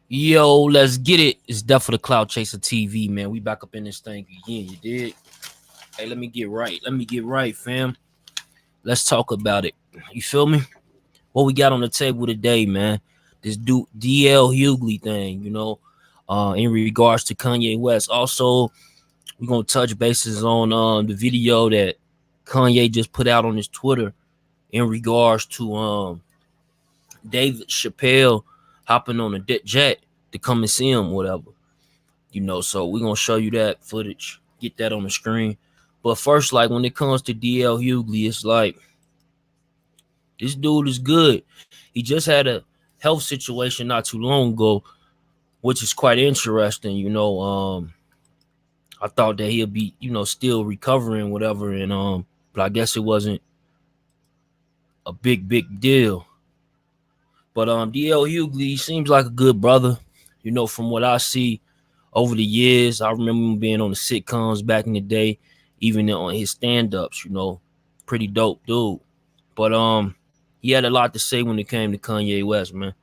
Yo, let's get it. It's Death for the Cloud Chaser TV, man. We back up in this thing again, you did. Hey, let me get right. Let me get right, fam. Let's talk about it. You feel me? What we got on the table today, man? This dude DL Hughley thing, in regards to Kanye West. Also, we're gonna touch bases on the video that Kanye just put out on his Twitter in regards to David Chappelle hopping on a jet to come and see him, whatever. So we're gonna show you that footage, get that on the screen. But first, like when it comes to DL Hughley, it's like this dude is good. He just had a health situation not too long ago, which is quite interesting. I thought that he'll be, still recovering, whatever, and but I guess it wasn't a big deal. But DL Hughley seems like a good brother, from what I see over the years. I remember him being on the sitcoms back in the day, even on his stand-ups, pretty dope dude. But he had a lot to say when it came to Kanye West, man.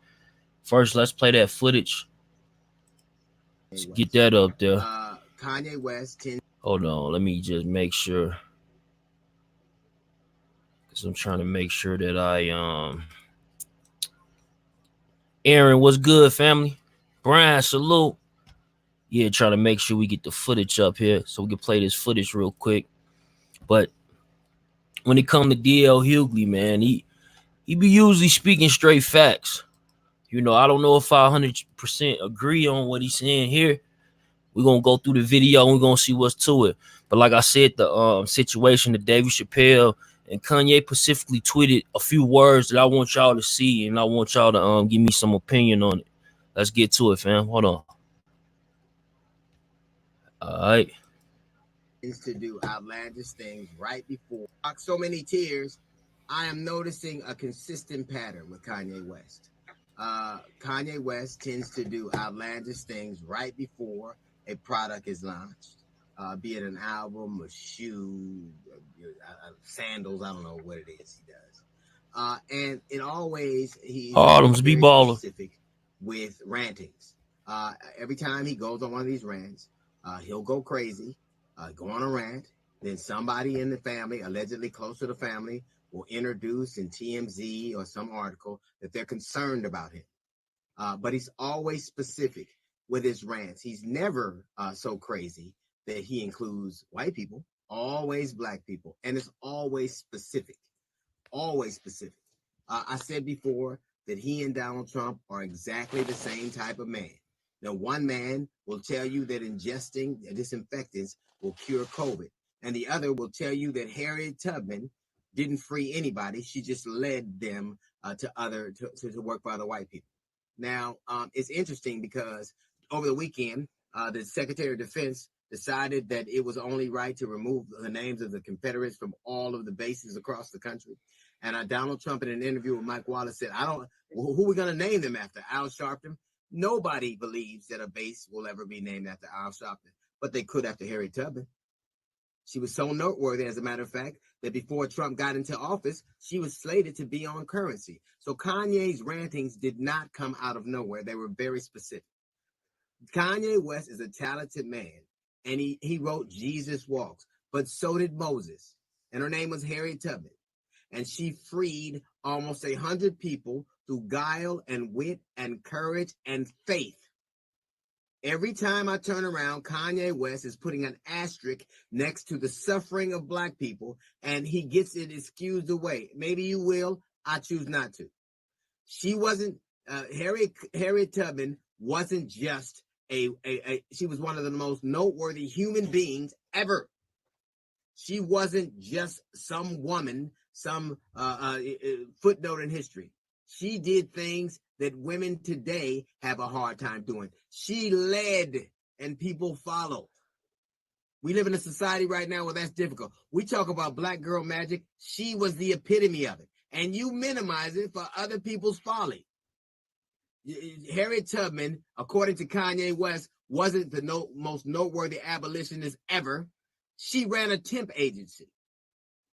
First, let's play that footage. Let's get that up there. Kanye West. Hold on, let me just make sure, because I'm trying to make sure that Aaron, what's good, family? Brian, salute. Yeah, trying to make sure we get the footage up here so we can play this footage real quick. But when it comes to DL Hughley, man, he be usually speaking straight facts. I don't know if I 100% agree on what he's saying here. We're going to go through the video and we're going to see what's to it. But like I said, the situation that David Chappelle and Kanye specifically tweeted a few words that I want y'all to see, and I want y'all to give me some opinion on it. Let's get to it, fam. Hold on. All right. To do outlandish things right before so many tears. I am noticing a consistent pattern with Kanye West. Kanye West tends to do outlandish things right before a product is launched, be it an album, a shoe, sandals. I don't know what it is he does. And it always he's very specific with rantings. Every time he goes on one of these rants, he'll go crazy. Go on a rant, then somebody in the family, allegedly close to the family, will introduce in TMZ or some article that they're concerned about him. But he's always specific with his rants. He's never so crazy that he includes white people, always black people, and it's always specific. Always specific. I said before that he and Donald Trump are exactly the same type of man. Now, one man will tell you that ingesting disinfectants will cure COVID, and the other will tell you that Harriet Tubman didn't free anybody. She just led them to work for other white people. Now, it's interesting because over the weekend, the Secretary of Defense decided that it was only right to remove the names of the Confederates from all of the bases across the country. And Donald Trump, in an interview with Mike Wallace, said, who are we going to name them after? Al Sharpton? Nobody believes that a base will ever be named after Al Sharpton, but they could after Harriet Tubman. She was so noteworthy, as a matter of fact, that before Trump got into office, she was slated to be on currency. So Kanye's rantings did not come out of nowhere. They were very specific. Kanye West is a talented man, and he wrote Jesus Walks, but so did Moses, and her name was Harriet Tubman. And she freed almost 100 people through guile and wit and courage and faith. Every time I turn around, Kanye West is putting an asterisk next to the suffering of black people, and he gets it excused away. Maybe you will. I choose not to. She wasn't, Harriet Tubman wasn't just she was one of the most noteworthy human beings ever. She wasn't just some woman, some footnote in history. She did things that women today have a hard time doing. She led and people followed. We live in a society right now where that's difficult. We talk about black girl magic. She was the epitome of it. And you minimize it for other people's folly. Harriet Tubman, according to Kanye West, wasn't the most noteworthy abolitionist ever. She ran a temp agency.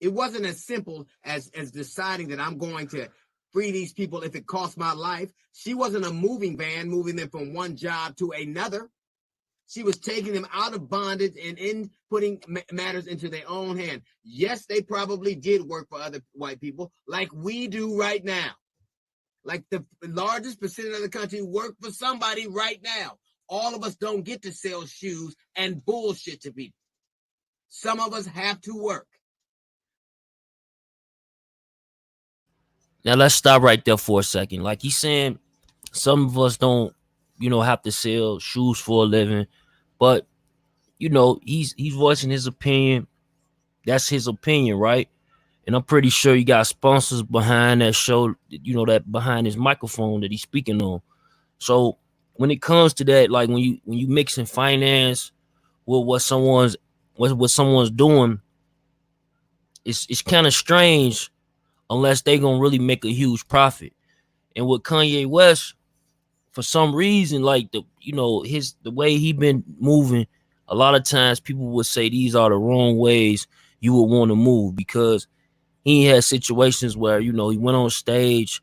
It wasn't as simple as deciding that I'm going to free these people if it costs my life. She wasn't a moving van moving them from one job to another. She was taking them out of bondage and in putting matters into their own hand. Yes, they probably did work for other white people like we do right now. Like the largest percentage of the country work for somebody right now. All of us don't get to sell shoes and bullshit to people. Some of us have to work. Now let's stop right there for a second. Like he's saying, some of us don't, have to sell shoes for a living, but he's voicing his opinion. That's his opinion, right? And I'm pretty sure you got sponsors behind that show, that behind his microphone that he's speaking on. So when it comes to that, like when you mixing finance with what someone's doing, it's kind of strange unless they gonna really make a huge profit. And with Kanye West, for some reason, like the way he been moving, a lot of times people would say these are the wrong ways you would want to move, because he had situations where he went on stage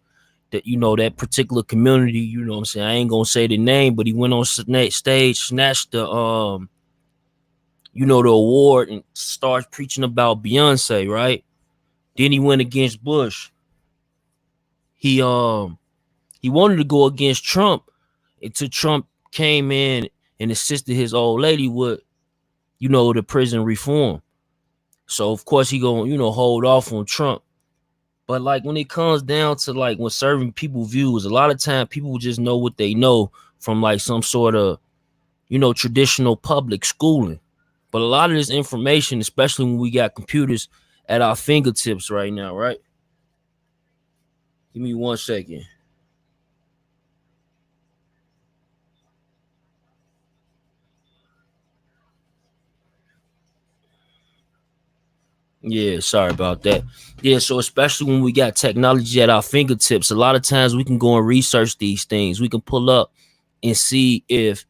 that that particular community, what I'm saying, I ain't gonna say the name, but he went on stage, snatched the the award, and starts preaching about Beyonce, right? Then he went against Bush. He wanted to go against Trump until Trump came in and assisted his old lady with the prison reform. So of course he gonna hold off on Trump. But like when it comes down to like when serving people views, a lot of time people just know what they know from like some sort of traditional public schooling. But a lot of this information, especially when we got computers at our fingertips right now, right? Give me 1 second. Yeah, sorry about that. Yeah, so especially when we got technology at our fingertips, a lot of times we can go and research these things. We can pull up and see if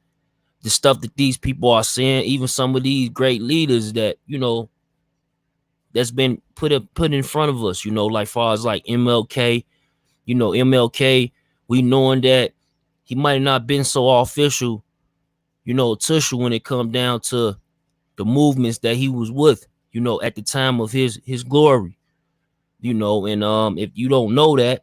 the stuff that these people are saying, even some of these great leaders that, that's been put in front of us, like far as like MLK, MLK, we knowing that he might not been so official, official when it come down to the movements that he was with, at the time of his glory, and if you don't know that,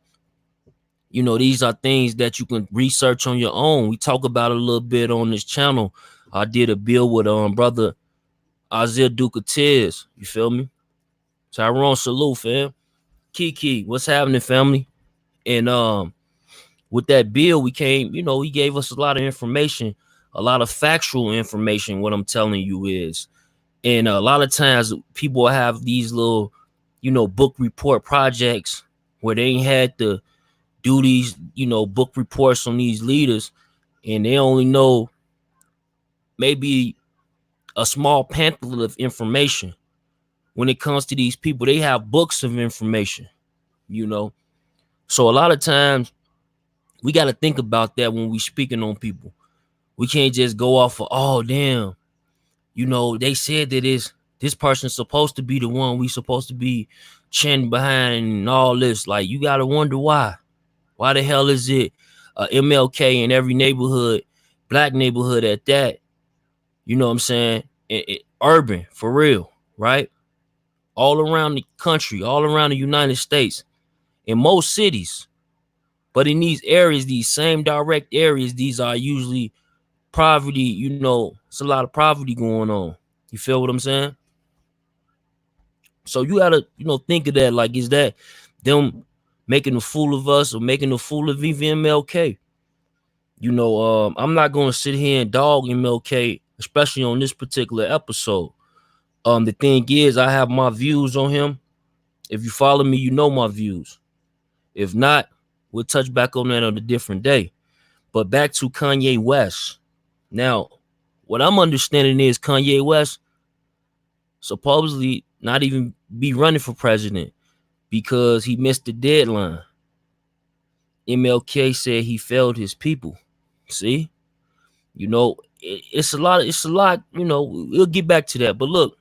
these are things that you can research on your own. We talk about it a little bit on this channel. I did a bill with brother Isaiah Ducatis, you feel me? Tyrone, salute, fam. Kiki, what's happening, family? And with that bill, we came, he gave us a lot of information, a lot of factual information. What I'm telling you is, and a lot of times people have these little, book report projects where they ain't had to do these, book reports on these leaders, and they only know maybe a small pamphlet of information. When it comes to these people, they have books of information, So a lot of times we got to think about that when we speaking on people. We can't just go off of, oh, damn, they said that this person's supposed to be the one we supposed to be chanting behind and all this. Like, you got to wonder why. Why the hell is it MLK in every neighborhood, black neighborhood at that? You know what I'm saying? Urban, for real, right? All around the country, all around the United States, in most cities. But in these areas, these same direct areas, these are usually poverty, it's a lot of poverty going on. You feel what I'm saying? So you gotta, think of that. Like, is that them making a fool of us or making a fool of even MLK? I'm not gonna sit here and dog MLK, especially on this particular episode. The thing is, I have my views on him. If you follow me, you know my views. If not, we'll touch back on that on a different day. But back to Kanye West. Now, what I'm understanding is Kanye West supposedly not even be running for president because he missed the deadline. MLK said he failed his people. See? It's a lot, we'll get back to that. But look,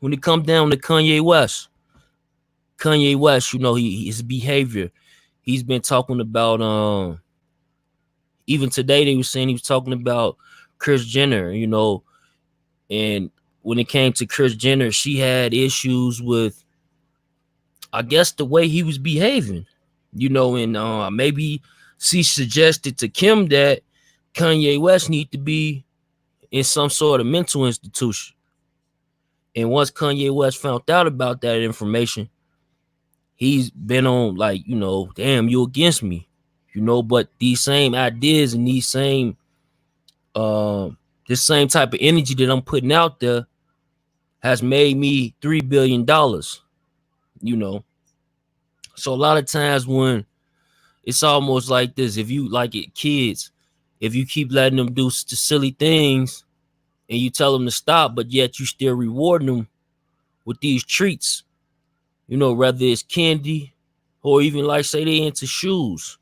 when it comes down to Kanye West, Kanye West, his behavior. He's been talking about even today they were saying he was talking about Kris Jenner, and when it came to Kris Jenner, she had issues with, I guess, the way he was behaving, and maybe she suggested to Kim that Kanye West need to be in some sort of mental institution. And once Kanye West found out about that information, he's been on like, damn, you against me, but these same ideas and this same type of energy that I'm putting out there has made me $3 billion, So a lot of times when it's almost like this, if you like it, kids, if you keep letting them do silly things and you tell them to stop, but yet you still rewarding them with these treats, whether it's candy or even like say they into shoes,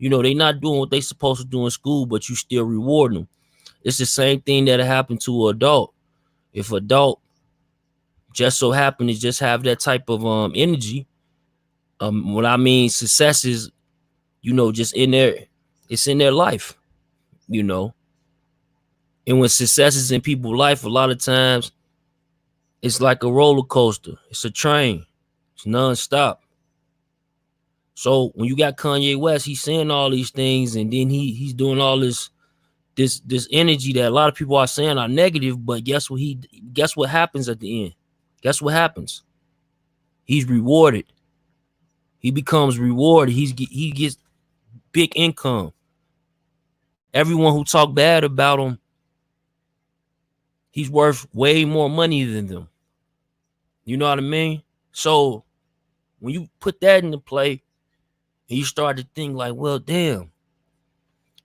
they not doing what they supposed to do in school, but you still rewarding them. It's the same thing that happened to an adult. If adult just so happen to just have that type of energy, what I mean success is, just in it's in their life, and when success is in people's life, a lot of times it's like a roller coaster. It's a train. It's nonstop. So when you got Kanye West, he's saying all these things, and then he's doing all this energy that a lot of people are saying are negative. But guess what happens at the end? Guess what happens? He's rewarded. He becomes rewarded. He gets big income. Everyone who talk bad about him, he's worth way more money than them. You know what I mean? So when you put that into play and you start to think like, well, damn,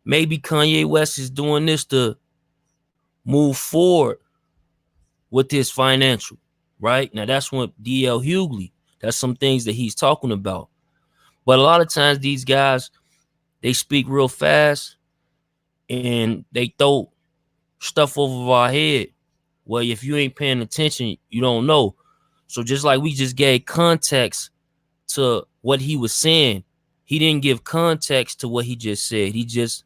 maybe Kanye West is doing this to move forward with his financial, right? Now that's what DL Hughley, that's some things that he's talking about. But a lot of times these guys, they speak real fast and they throw stuff over our head. Well, if you ain't paying attention, you don't know. So just like we just gave context to what he was saying, he didn't give context to what he just said. He just,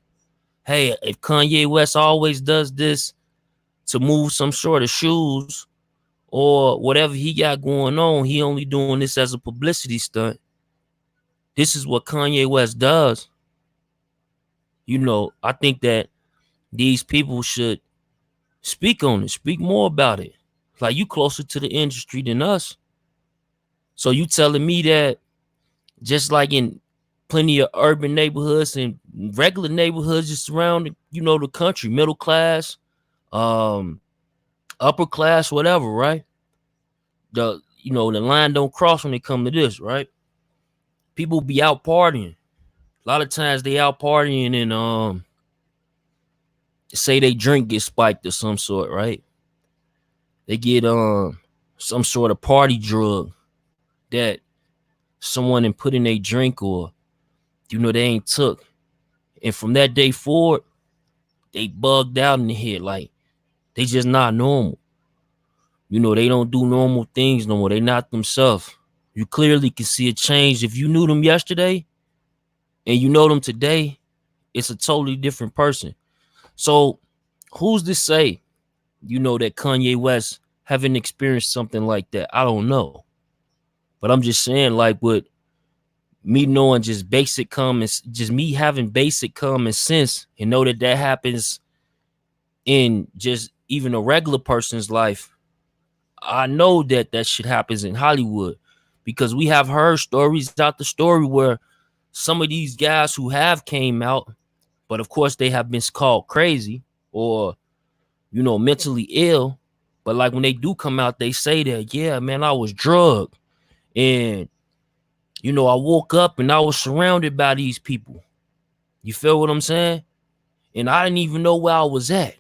hey, if Kanye West always does this to move some sort of shoes or whatever he got going on, he only doing this as a publicity stunt. This is what Kanye West does. I think that these people should speak on it, speak more about it. Like, you closer to the industry than us. So you telling me that just like in plenty of urban neighborhoods and regular neighborhoods just around, the country, middle class, upper class, whatever, right? The line don't cross when it come to this, right? People be out partying. A lot of times they out partying and say they drink get spiked or some sort, right? They get some sort of party drug that someone and put in a drink or they ain't took, and from that day forward they bugged out in the head, like they just not normal. They don't do normal things no more. They not themselves. You clearly can see a change. If you knew them yesterday and you know them today, it's a totally different person. So who's to say that Kanye West haven't experienced something like that? I don't know. But I'm just saying, like, with me knowing just me having basic common sense and know that happens in just even a regular person's life, I know that shit happens in Hollywood, because we have heard stories out the story where some of these guys who have came out, but of course they have been called crazy or, mentally ill. But like when they do come out, they say that, yeah, man, I was drugged. And, I woke up and I was surrounded by these people. You feel what I'm saying? And I didn't even know where I was at.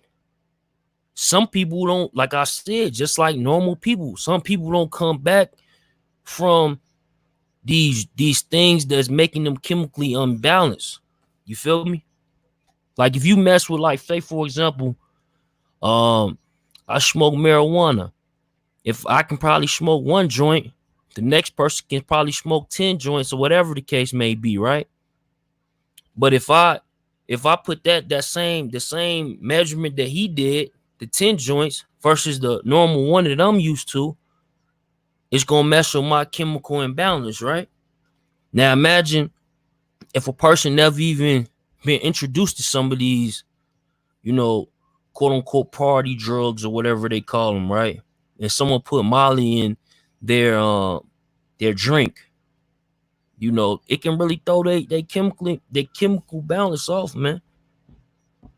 Some people don't, like I said, just like normal people, some people don't come back from these things that's making them chemically unbalanced. You feel me? Like if you mess with, like, say for example, I smoke marijuana. If I can probably smoke one joint, The next person can probably smoke 10 joints or whatever the case may be, right? But if I put the same measurement that he did, the 10 joints versus the normal one that I'm used to, it's gonna mess with my chemical imbalance, right? Now imagine if a person never even been introduced to some of these, quote unquote party drugs or whatever they call them, right? And someone put Molly in their drink, it can really throw they chemical balance off, man.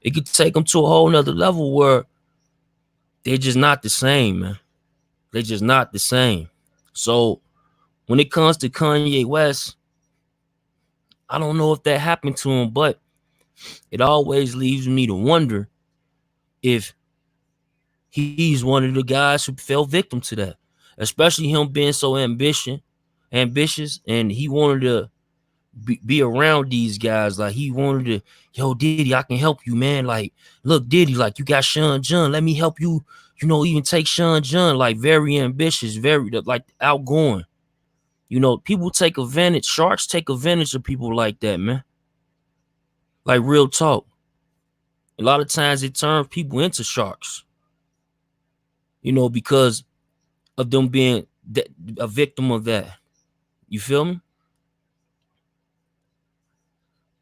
It could take them to a whole nother level where they're just not the same, man. They're just not the same. So when it comes to Kanye West, I don't know if that happened to him, but it always leaves me to wonder if he's one of the guys who fell victim to that, especially him being so ambitious, and he wanted to be around these guys. Like he wanted to, yo, Diddy, I can help you, man. Like, look, Diddy, like you got Sean John, let me help you, even take Sean John. Like very ambitious, very like outgoing. People take advantage, sharks take advantage of people like that, man. Like real talk. A lot of times it turns people into sharks, because of them being a victim of that. You feel me?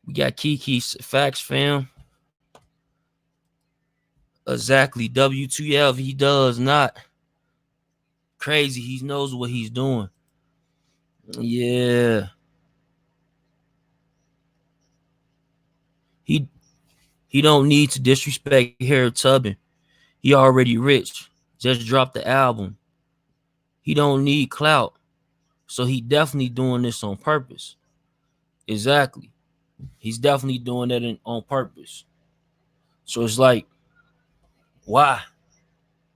We got Kiki facts, fam. Exactly. W2F, he does not. Crazy. He knows what he's doing. Yeah. He don't need to disrespect Harry Tubman. He already rich. Just dropped the album. He don't need clout. So he definitely doing this on purpose. Exactly. He's definitely doing that on purpose. So it's like, why?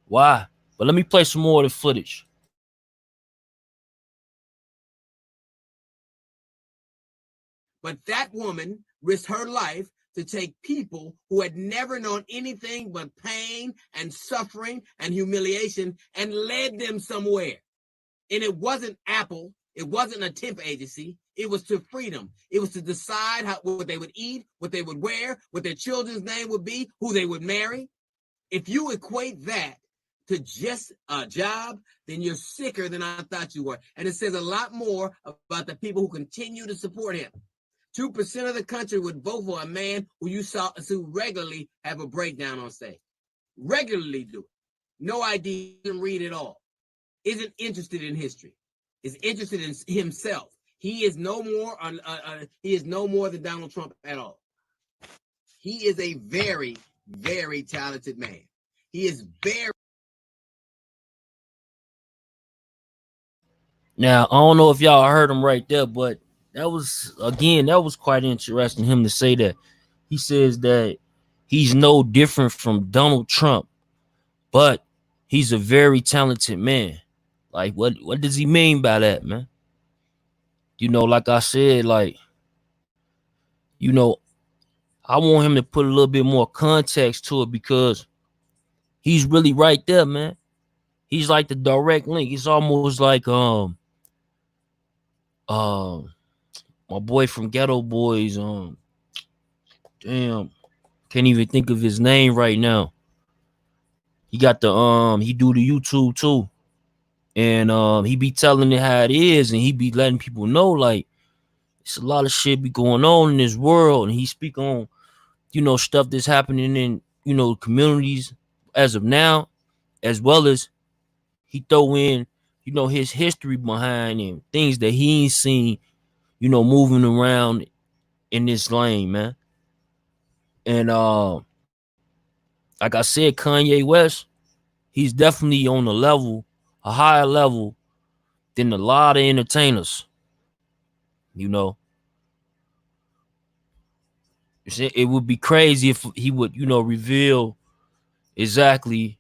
Why? But let me play some more of the footage. But that woman risked her life to take people who had never known anything but pain and suffering and humiliation and led them somewhere. And it wasn't Apple. It wasn't a temp agency. It was to freedom. It was to decide what they would eat, what they would wear, what their children's name would be, who they would marry. If you equate that to just a job, then you're sicker than I thought you were. And it says a lot more about the people who continue to support him. 2% of the country would vote for a man who you saw who regularly have a breakdown on stage. Regularly do it. No idea, didn't read it all. Isn't interested in history. Is interested in himself. He is no more. He is no more than Donald Trump at all. He is a very, very talented man. He is very. Now I don't know if y'all heard him right there, but that was quite interesting him to say that. He says that he's no different from Donald Trump, but he's a very talented man. Like what does he mean by that, man? Like I said, like, I want him to put a little bit more context to it because he's really right there, man. He's like the direct link. It's almost like my boy from Ghetto Boys, damn, can't even think of his name right now. He got he do the YouTube too. And he be telling it how it is, and he be letting people know like it's a lot of shit be going on in this world. And he speak on, stuff that's happening in, communities as of now, as well as he throw in, his history behind him, things that he ain't seen, moving around in this lane, man. And like I said, Kanye West, he's definitely on a higher level than a lot of entertainers. It would be crazy if he would, reveal exactly.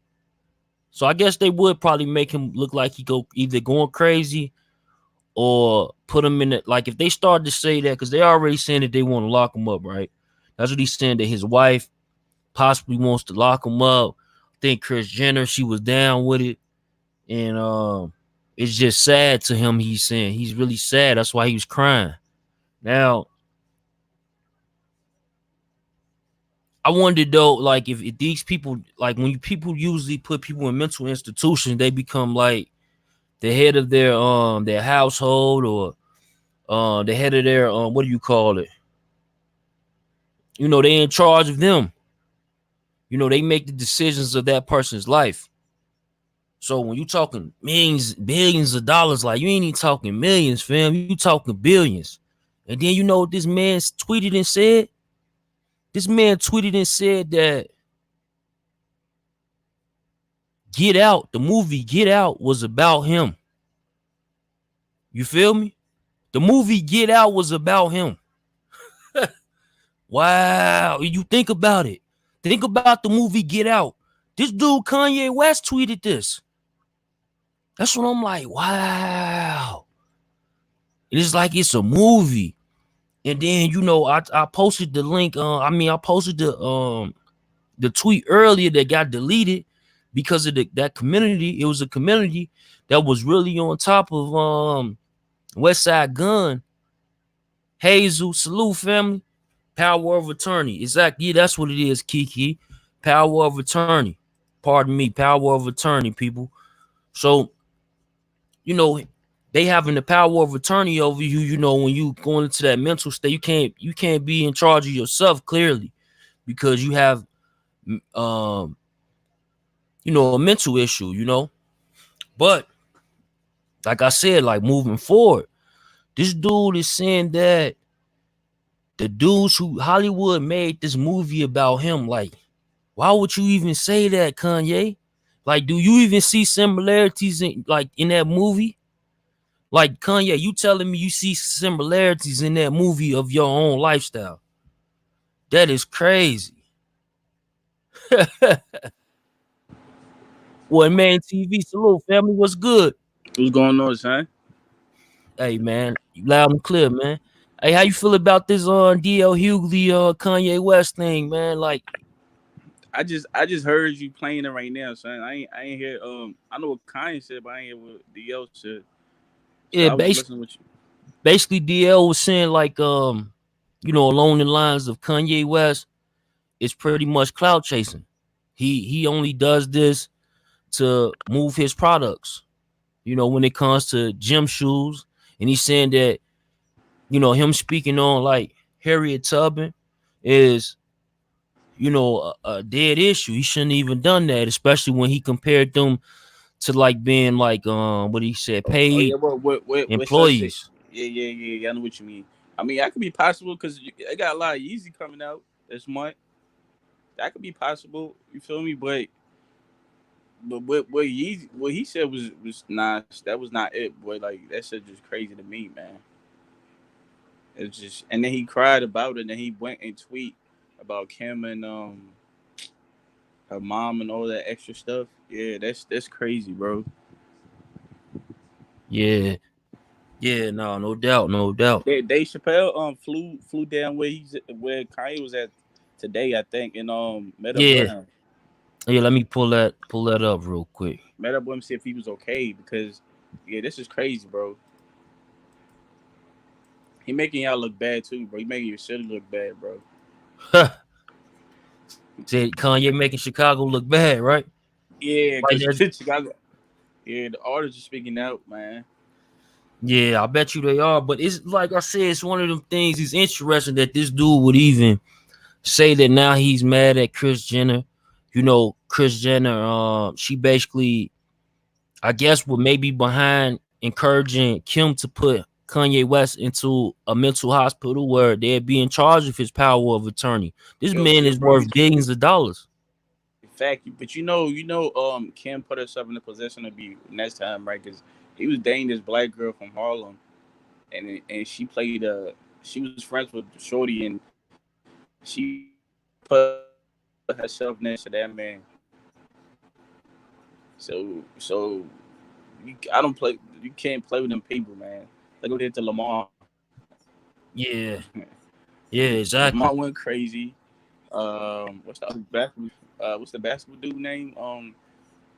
So I guess they would probably make him look like he either going crazy or put him in it. Like if they started to say that, because they already saying that they want to lock him up, right? That's what he's saying, that his wife possibly wants to lock him up. I think Kris Jenner, she was down with it. And It's just sad to him. He's saying he's really sad. That's why he was crying. Now, I wondered though, like if these people, like when people usually put people in mental institutions, they become like the head of their household, or the head of their what do you call it? You know, they in charge of them. You know, they make the decisions of that person's life. So when you talking millions, billions of dollars, like you ain't even talking millions, fam. You talking billions. And then you know what this man tweeted and said? This man tweeted and said that Get Out, the movie Get Out, was about him. You feel me? The movie Get Out was about him. Wow. You think about it. Think about the movie Get Out. This dude, Kanye West, tweeted this. That's what I'm like, wow. It's like it's a movie. And then, you know, I posted the link. I posted the tweet earlier that got deleted because of that community. It was a community that was really on top of West Side Gun. Hazel, salute family. Power of attorney. Exactly. That's what it is, Kiki. Power of attorney. Pardon me. Power of attorney, people. So, you know, they having the power of attorney over you. You know, when you going into that mental state, you can't be in charge of yourself clearly because you have you know, a mental issue, you know. But like I said, like moving forward, this dude is saying that the dudes who Hollywood made this movie about him, like, why would you even say that, Kanye? Like, do you even see similarities in that movie? Like, Kanye, you telling me you see similarities in that movie of your own lifestyle? That is crazy. Well, man, TV, salute, family, what's good? What's going on, son? Hey, man, you loud and clear, man. Hey, how you feel about this DL Hughley Kanye West thing, man? Like, I just heard you playing it right now, son. I ain't hear I know what Kanye said, but I ain't hear what DL said. So yeah, I was listening with you. basically DL was saying like you know, along the lines of Kanye West, it's pretty much cloud chasing. He only does this to move his products. You know, when it comes to gym shoes, and he's saying that, you know, him speaking on like Harriet Tubman is, you know, a dead issue. He shouldn't even done that, especially when he compared them to like being like what he said, Oh yeah, paid what son said? employees. Yeah. I know what you mean. I mean, that could be possible because I got a lot of Yeezy coming out this month. That could be possible. You feel me? But what Yeezy, what he said was not, that was not it, boy. Like that shit just crazy to me, man. It's just, and then he cried about it, and then he went and tweet about Kim and her mom and all that extra stuff. Yeah, that's crazy, bro. Yeah, yeah, no, no doubt, no doubt. Dave Chappelle flew down where Kanye was at today, I think, and met up with Yeah, him. yeah. Let me pull that up real quick. Met up with him, see if he was okay, because yeah, this is crazy, bro. He making y'all look bad too, bro. He making your city look bad, bro. Said Kanye making Chicago look bad, right? Yeah, Like because that. Chicago, yeah, the artists are speaking out, man. Yeah, I bet you they are. But it's like I said, it's one of them things. It's interesting that this dude would even say that now he's mad at Chris Jenner. You know, Chris Jenner, she basically, I guess, would maybe behind encouraging Kim to put Kanye West into a mental hospital where they'd be in charge of his power of attorney. This man Yo, is bro, worth billions of dollars. in fact, but Kim put herself in a position to be next time, right? Because he was dating this black girl from Harlem, and she played she was friends with Shorty, and she put herself next to that man. So I don't play. You can't play with them people, man. Look what they did to Lamar. Yeah, yeah, Lamar exactly. went crazy. What's the basketball dude name?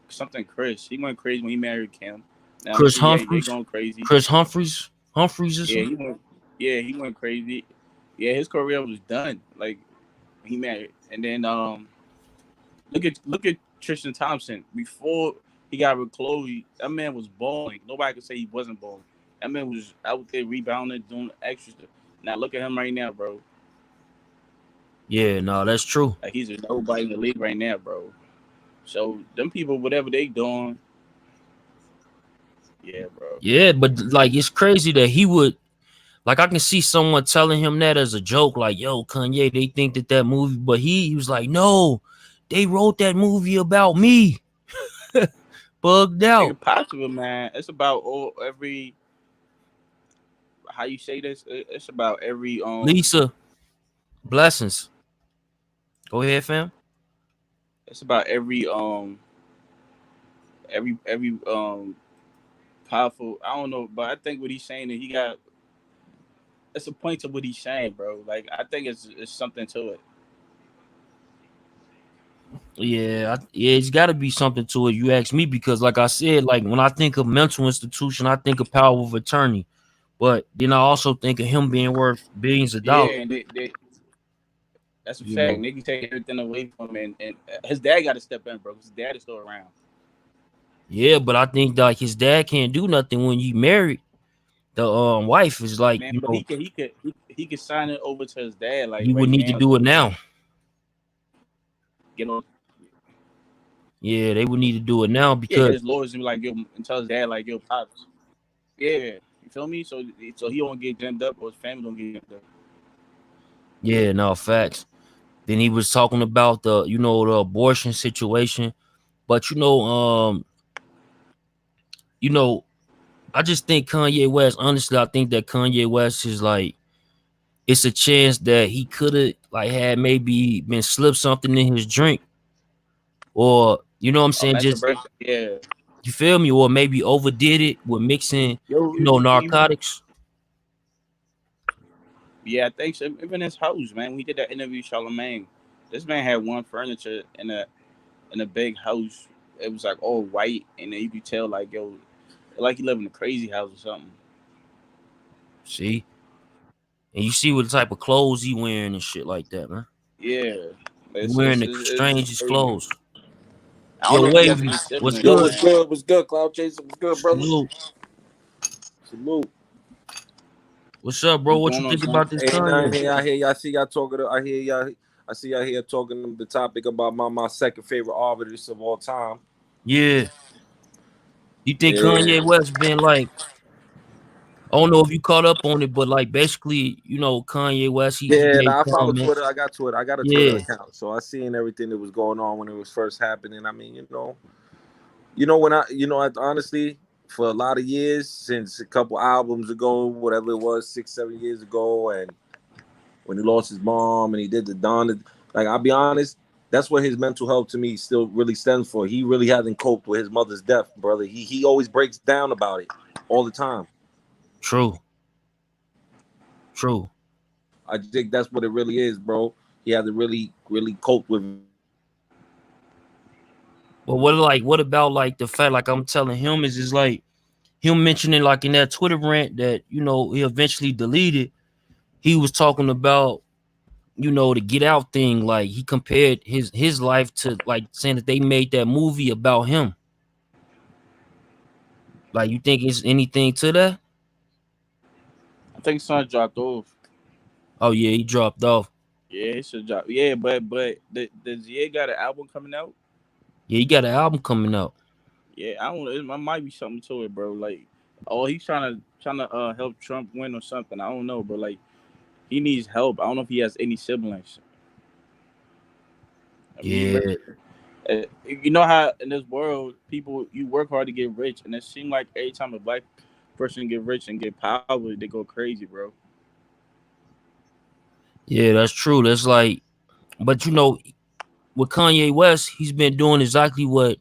Something Chris. He went crazy when he married Kim. Now Chris they Humphries. going crazy. Chris Humphries. Humphries or Yeah, something. he went crazy. Yeah, his career was done. Like he married, and then look at Tristan Thompson before he got with Chloe. That man was balling. Nobody could say he wasn't balling. That man was out there rebounding, doing extra stuff. Now look at him right now, bro. Yeah, no, that's true. Like he's a nobody in the league right now, bro. So them people, whatever they doing, yeah, bro. Yeah, but like it's crazy that he would like I can see someone telling him that as a joke, like, "Yo, Kanye, they think that movie," but he was like, "No, they wrote that movie about me." Bugged Make out. it possible, man. It's about every how you say this. It's about every Lisa, blessings. Go ahead, fam. It's about every powerful. I don't know, but I think what he's saying that he got. It's a point to what he's saying, bro. Like I think it's something to it. Yeah, it's got to be something to it. You ask me because, like I said, like when I think of mental institution, I think of power of attorney, but then I also think of him being worth billions of dollars. Yeah, and that's a You fact. know. Nigga take everything away from him, and his dad got to step in, bro. His dad is still around. Yeah, but I think like his dad can't do nothing when you married. The wife is like, Man, but he could sign it over to his dad like he would right need to now, do it so now. get on. Yeah, they would need to do it now Yeah, get because his lawyers and be like, yo, and tell his dad like, yo, pops. Yeah, you feel me? So he don't get jammed up, or his family don't get jammed up. yeah, no facts. Then he was talking about the abortion situation, but you know, I just think Kanye West. Honestly, I think that Kanye West is like it's a chance that he could have like had maybe been slipped something in his drink, or you know what I'm saying, Mental just break. Yeah. you feel me, or maybe overdid it with mixing, Yo, narcotics. yeah, I think so. Even his house, man. We did that interview, Charlemagne. This man had one furniture in a big house. It was like all white, and then you could tell like yo, like he lived in a crazy house or something. See, and you see what type of clothes he wearing and shit like that, man. Yeah, He wearing the it's strangest crazy. clothes. I don't Yo, know if he has Wavy, any what's siblings. Yo, good? what's good? What's good, Cloud Chaser? What's good, brother? Salute. Salute. What's up, bro? What's What you going on, think son? about this Ain't nothing Kanye? here. I hear y'all. See y'all talking. I hear y'all. I see y'all here talking the topic about my second favorite artist of all time. Yeah, you think Yeah. Kanye West been like? I don't know if you caught up on it, but like basically, Kanye West, he Yeah, made nah, I follow comments. Twitter. I got Twitter. I got a Twitter Yeah, account, so I seen everything that was going on when it was first happening. I mean, when honestly, for a lot of years, since a couple albums ago, whatever it was, 6, 7 years ago, and when he lost his mom and he did the Don. Like, I'll be honest, that's what his mental health to me still really stems for. He really hasn't coped with his mother's death, brother. He always breaks down about it all the time. true, true. I think that's what it really is, bro. He hasn't really coped with it. But what about like the fact, like I'm telling him, is like him mentioning like in that Twitter rant that he eventually deleted. He was talking about the Get Out thing. Like he compared his life to like saying that they made that movie about him. Like you think it's anything to that? I think son dropped off. Oh yeah, he dropped off. Yeah, he should drop. Yeah, but does Ye got an album coming out? Yeah, he got an album coming out. Yeah, I don't know. It might be something to it, bro. Like, oh, he's trying to help Trump win or something. I don't know, but like, he needs help. I don't know if he has any siblings. I mean, Yeah, you know how in this world people you work hard to get rich, and it seems like every time a black person get rich and get power, they go crazy, bro. yeah, that's true. That's like, but with Kanye West, he's been doing exactly what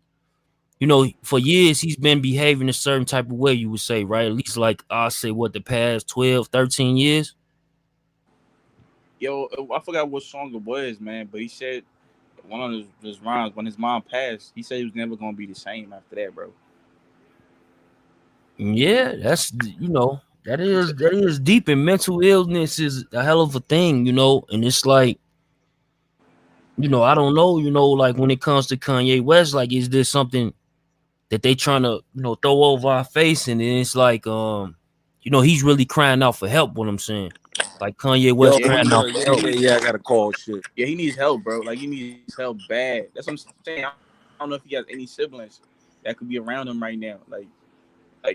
for years he's been behaving a certain type of way, you would say, right? At least like I say what the past 12, 13 years. Yo, I forgot what song it was, man, but he said one of his rhymes when his mom passed. He said he was never gonna be the same after that, bro. Yeah, that's that is deep, and mental illness is a hell of a thing, and it's like, I don't know, like when it comes to Kanye West, like is there something that they trying to, throw over our face, and then it's like, he's really crying out for help, what I'm saying. Like Kanye West Yo, Yeah, crying he out Hunter, for yeah, help. yeah, yeah. I gotta call shit. yeah, he needs help, bro. Like he needs help bad. That's what I'm saying. I don't know if he has any siblings that could be around him right now. Like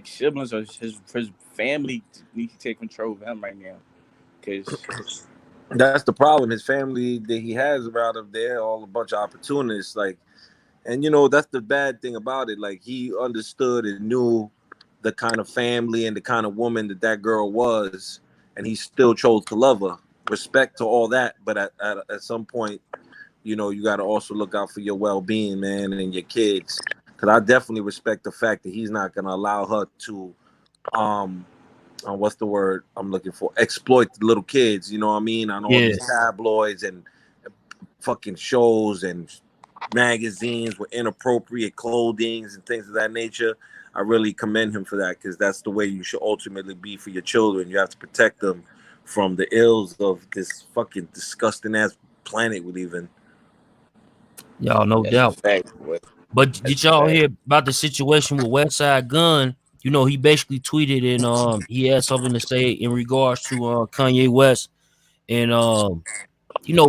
siblings or his family need to take control of him right now. Cause That's the problem. His family that he has around him, they're all a bunch of opportunists. Like, and that's the bad thing about it. Like, he understood and knew the kind of family and the kind of woman that girl was, and he still chose to love her. Respect to all that, but at some point, you got to also look out for your well-being, man, and your kids. Because I definitely respect the fact that he's not gonna allow her to, um, what's the word I'm looking for? Exploit the little kids. You know what I mean? On all Yeah. these tabloids and fucking shows and magazines with inappropriate clothings and things of that nature. I really commend him for that, because that's the way you should ultimately be for your children. You have to protect them from the ills of this fucking disgusting ass planet we live in. Y'all, no that's a doubt. fact, boy. But That's did a y'all fact. hear about the situation with Westside Gun? He basically tweeted, and he had something to say in regards to Kanye West, and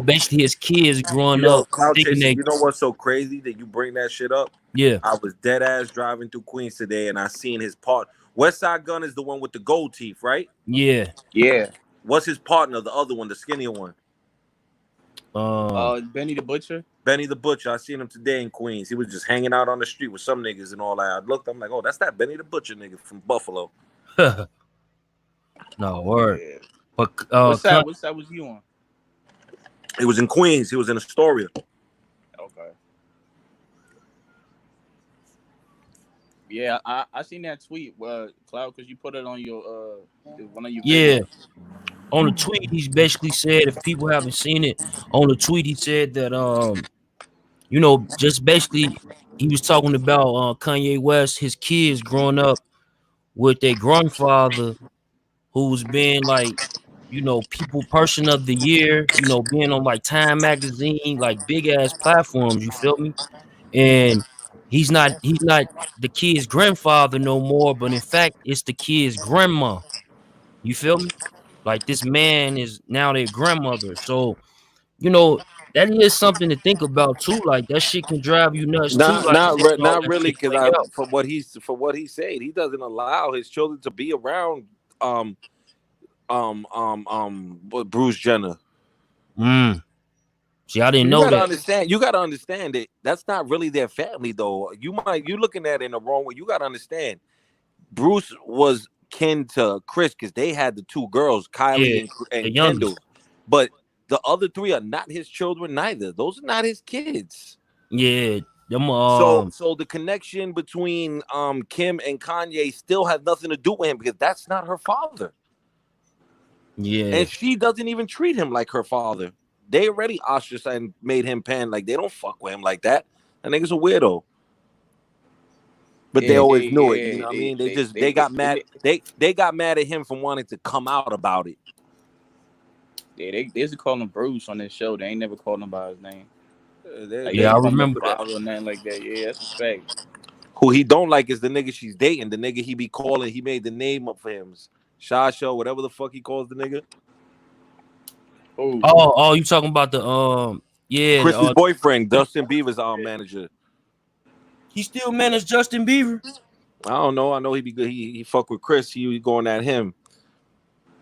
basically his kids growing Yo, up Cloud thinking Chaser, they, you know what's so crazy that you bring that shit up? yeah, I was dead ass driving through Queens today, and I seen his part. West Side Gun is the one with the gold teeth, right? yeah, Yeah. What's his partner, the other one, the skinnier one? um, Benny the Butcher. Benny the Butcher. I seen him today in Queens. He was just hanging out on the street with some niggas and all that. I looked, I'm like, oh, that's that Benny the Butcher nigga from Buffalo. no word. Yeah. But What side was you on? He was in Queens. He was in Astoria. Okay. Yeah, I seen that tweet, Cloud, because you put it on your one of your yeah, videos. on the tweet, he's basically said, if people haven't seen it, on the tweet he said that just basically he was talking about Kanye West, his kids growing up with their grandfather, who's been like, people person of the year, being on like Time magazine, like big ass platforms, you feel me? And he's not the kid's grandfather no more, but in fact it's the kid's grandma. You feel me? Like this man is now their grandmother. So, you know, that is something to think about too. Like that shit can drive you nuts too. Not Like not seeing all not that really, shit because play I out. for what he said, he doesn't allow his children to be around um Bruce Jenner. Mm. See, I didn't You know gotta that. understand. You gotta understand that that's not really their family, though. You looking at it in the wrong way. You gotta understand. Bruce was kin to Chris because they had the two girls, Yeah, Kylie the and Kendall. youngest. But the other three are not his children neither. Those are not his kids. Yeah, them. So the connection between Kim and Kanye still has nothing to do with him, because that's not her father. Yeah, And she doesn't even treat him like her father. They already ostracized and made him pan. Like, they don't fuck with him like that. That nigga's a weirdo. But they Yeah, always knew it. You yeah, know what I mean? They got mad. They got mad at him from wanting to come out about it. they used to call him Bruce on this show. They ain't never called him by his name. Like they yeah, I ain't call him the remember that. father or nothing like that. Yeah, that's a fact. Who he don't like is the nigga she's dating. The nigga he be calling. He made the name up for him. Shasha, whatever the fuck he calls the nigga. Oh, Oh, you talking about the yeah, Chris's boyfriend, Dustin Bieber's manager. he still managed Justin Bieber. I don't know. I know he be good. He fuck with Chris. He was going at him.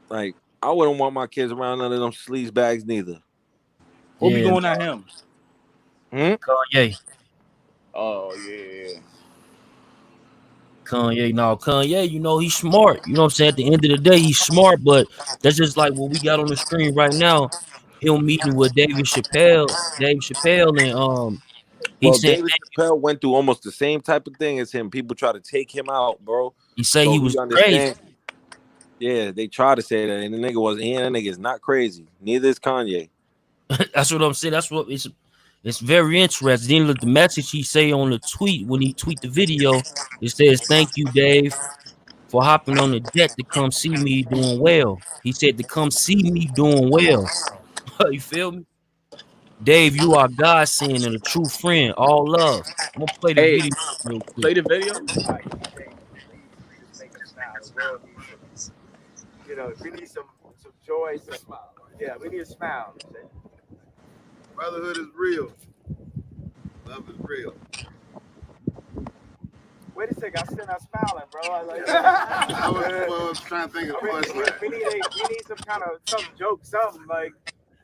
Like, I wouldn't want my kids around none of them sleaze bags neither. who be Yeah, going at him? Kanye. Oh yeah. Kanye, no, Kanye, he's smart. You know what I'm saying? At the end of the day, he's smart, but that's just like what we got on the screen right now. Him meeting with Dave Chappelle, and he Well, said David Chappelle went through almost the same type of thing as him. People try to take him out, bro. he say So he he was crazy. understands. Yeah, they try to say that, and the nigga wasn't. That nigga is not crazy. Neither is Kanye. That's what I'm saying. That's what it's very interesting. Then look, the message he say on the tweet when he tweet the video, it says, "Thank you, Dave, for hopping on the jet to come see me doing well. He said to come see me doing well. You feel me? Dave, you are God sent and a true friend. All love. I'm gonna play the Hey, video real quick. play the video. We just make them smile. The world needs some, we need some joy, some smile. Yeah, we need a smile. Brotherhood is real. Love is real. Wait a second, I'm still not smiling, bro. I was trying to think of the punchline. We need some kind of some joke, something like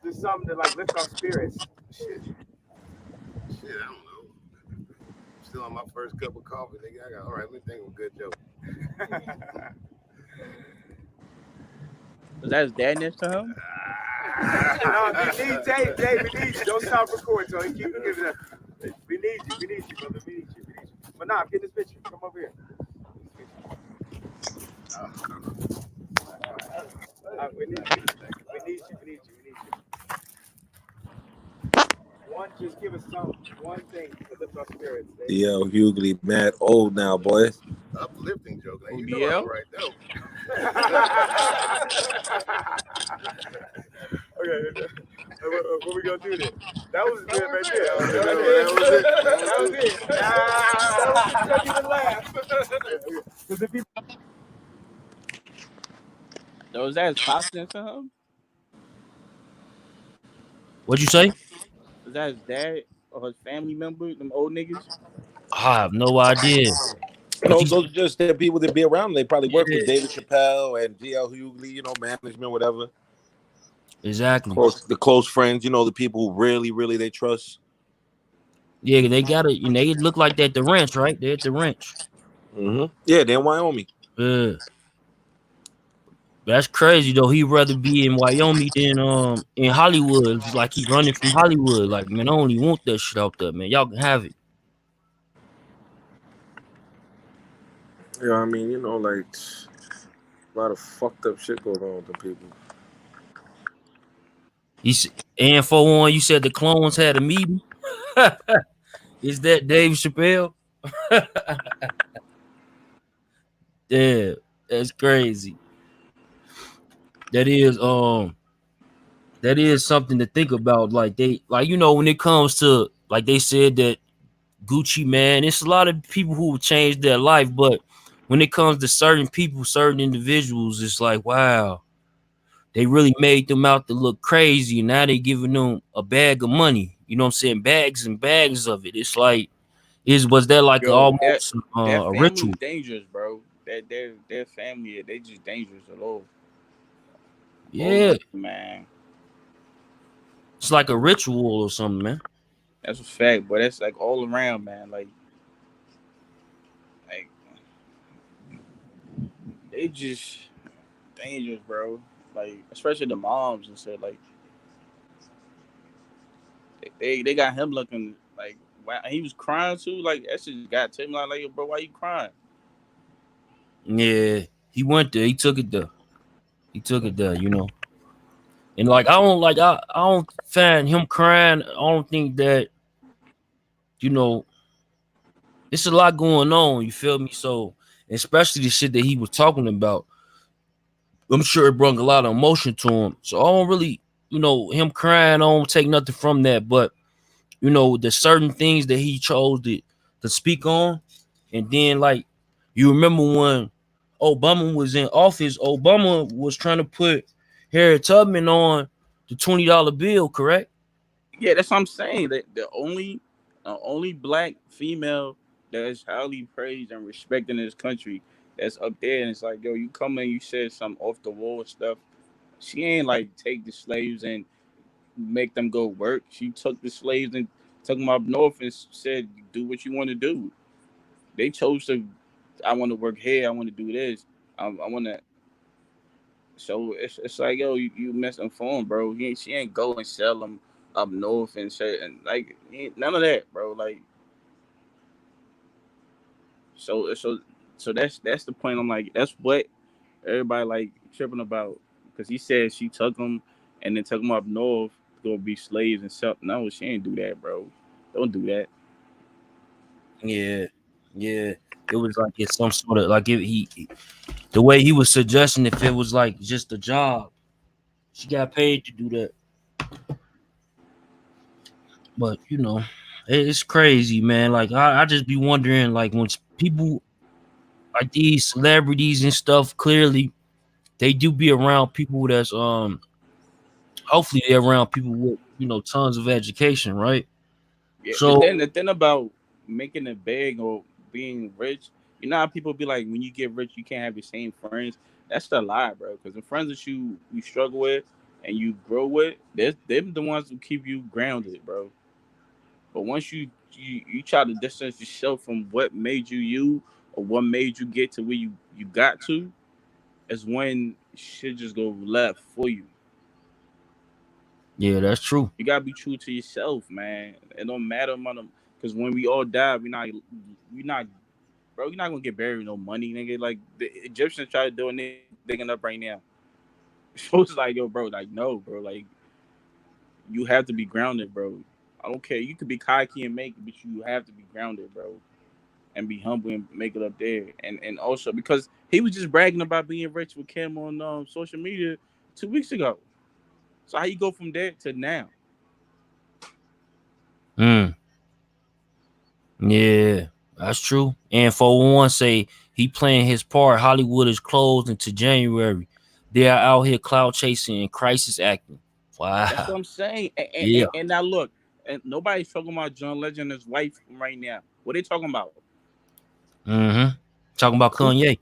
just something to like lift our spirits. Shit, I don't know. Still on my first cup of coffee, nigga. All right, let me think of a good joke. Was that his dad next to him? No, we need Dave. We need you. Don't stop recording, Tony. Keep giving it up. We need you, brother. We need you. But nah, get this picture. Come over here. We need you. One, just give us one thing to lift our spirits. Yo, Hughley, mad old now, boy. Uplifting joke. Like, you ODL? know I'm right there. Okay. What we gonna do then? That was good right there. That was it. That was it. Laugh. Because if you Was that his pops next to him? What'd you say? Was that his dad or his family member? Them old niggas? I have no idea. No, those are just the people that be around. They probably work Yeah. with David Chappelle and GL Hughley, management, whatever. Exactly. The close friends, the people who really they trust. Yeah, they got it. They look like they're at the ranch, right? They're at the ranch. Mm-hmm. Yeah, they're in Wyoming. Yeah. That's crazy though. He'd rather be in Wyoming than in Hollywood. It's like he running from Hollywood. Like, man, I only want that shit out there, man. Y'all can have it. Yeah, I mean, like a lot of fucked up shit going on with the people. And for one, you said the clones had a meeting. Is that Dave Chappelle? Yeah, that's crazy. That is something to think about. Like when it comes to, like they said that Gucci, man, it's a lot of people who changed their life, but when it comes to certain people, certain individuals, it's like, wow, they really made them out to look crazy, and now they giving them a bag of money. You know what I'm saying? Bags and bags of it. It's like, was that like almost that a ritual? Dangerous, bro. Their family, they just dangerous at all. Yeah, man. It's like a ritual or something, man. That's a fact, but that's like all around, man. Like they just dangerous, bro. Like, especially the moms and shit. Like they got him looking like, wow, he was crying too. Like, that shit got to him like, bro, why you crying? Yeah, he went there. He took it there. And like, I don't find him crying. I don't think that, it's a lot going on. You feel me? So, especially the shit that he was talking about, I'm sure it brought a lot of emotion to him. So I don't really, him crying, I don't take nothing from that. But, the certain things that he chose to speak on. And then, like, you remember when Obama was in office, Obama was trying to put Harriet Tubman on the $20 bill, correct? Yeah, that's what I'm saying. The only black female that is highly praised and respected in this country that's up there, and it's like, yo, you come in, you said some off the wall stuff. She ain't like take the slaves and make them go work. She took the slaves and took them up north and said, do what you want to do. They chose to, I want to work here, I want to do this, I want to. So it's like, yo, you misinformed, bro. She ain't go and sell them up north and shit, and like, none of that, bro. Like, so that's the point. I'm like, that's what everybody like tripping about, because he said she took them and then took them up north to go be slaves and stuff. No, she ain't do that, bro. Don't do that. Yeah. it was like it's some sort of like the way he was suggesting if it was like just a job, she got paid to do that. But you know, it's crazy, man. Like I just be wondering, like when people like these celebrities and stuff, clearly they do be around people that's hopefully they're around people with tons of education, right? Yeah, So the thing about making it big or being rich, you know how people be like, when you get rich, you can't have the same friends. That's the lie, bro. Because the friends that you struggle with and you grow with, them the ones who keep you grounded, bro. But once you try to distance yourself from what made you or what made you get to where you got to, is when shit just go left for you. yeah, that's true. You gotta be true to yourself, man. It don't matter amount of, because when we all die, we not, bro. You're not gonna get buried with no money, nigga. Like the Egyptians try to do, and they digging up right now. So it's like, yo, bro, like no, bro, like you have to be grounded, bro. I don't care. You could be cocky and make it, but you have to be grounded, bro, and be humble and make it up there. And also because he was just bragging about being rich with Kim on social media 2 weeks ago. So how you go from there to now? Mm, yeah, that's true. And for one, say he playing his part. Hollywood is closed until January. They are out here cloud chasing and crisis acting. That's what Wow. I'm saying. Yeah. And now look, and nobody's talking about John Legend and his wife right now. What they talking about? Mm-hmm. Talking about Who Kanye.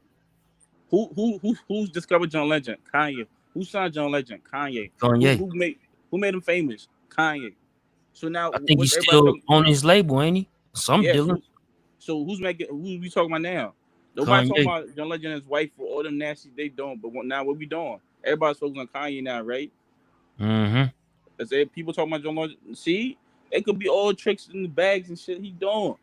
who's discovered John Legend? Kanye. Who signed John Legend? Kanye. Who Kanye. who made who made him famous? Kanye. So now I think what's he's everybody still talking? on his label, ain't he? Some Yeah. dealer. So who's making? Who we talking about now? Nobody talking Kanye. about John Legend and his wife for all them nasty they doing. But now what we doing? Everybody's focusing on Kanye now, right? Mm-hmm. Is there people talking about John Legend? See, it could be all tricks in the bags and shit he doing.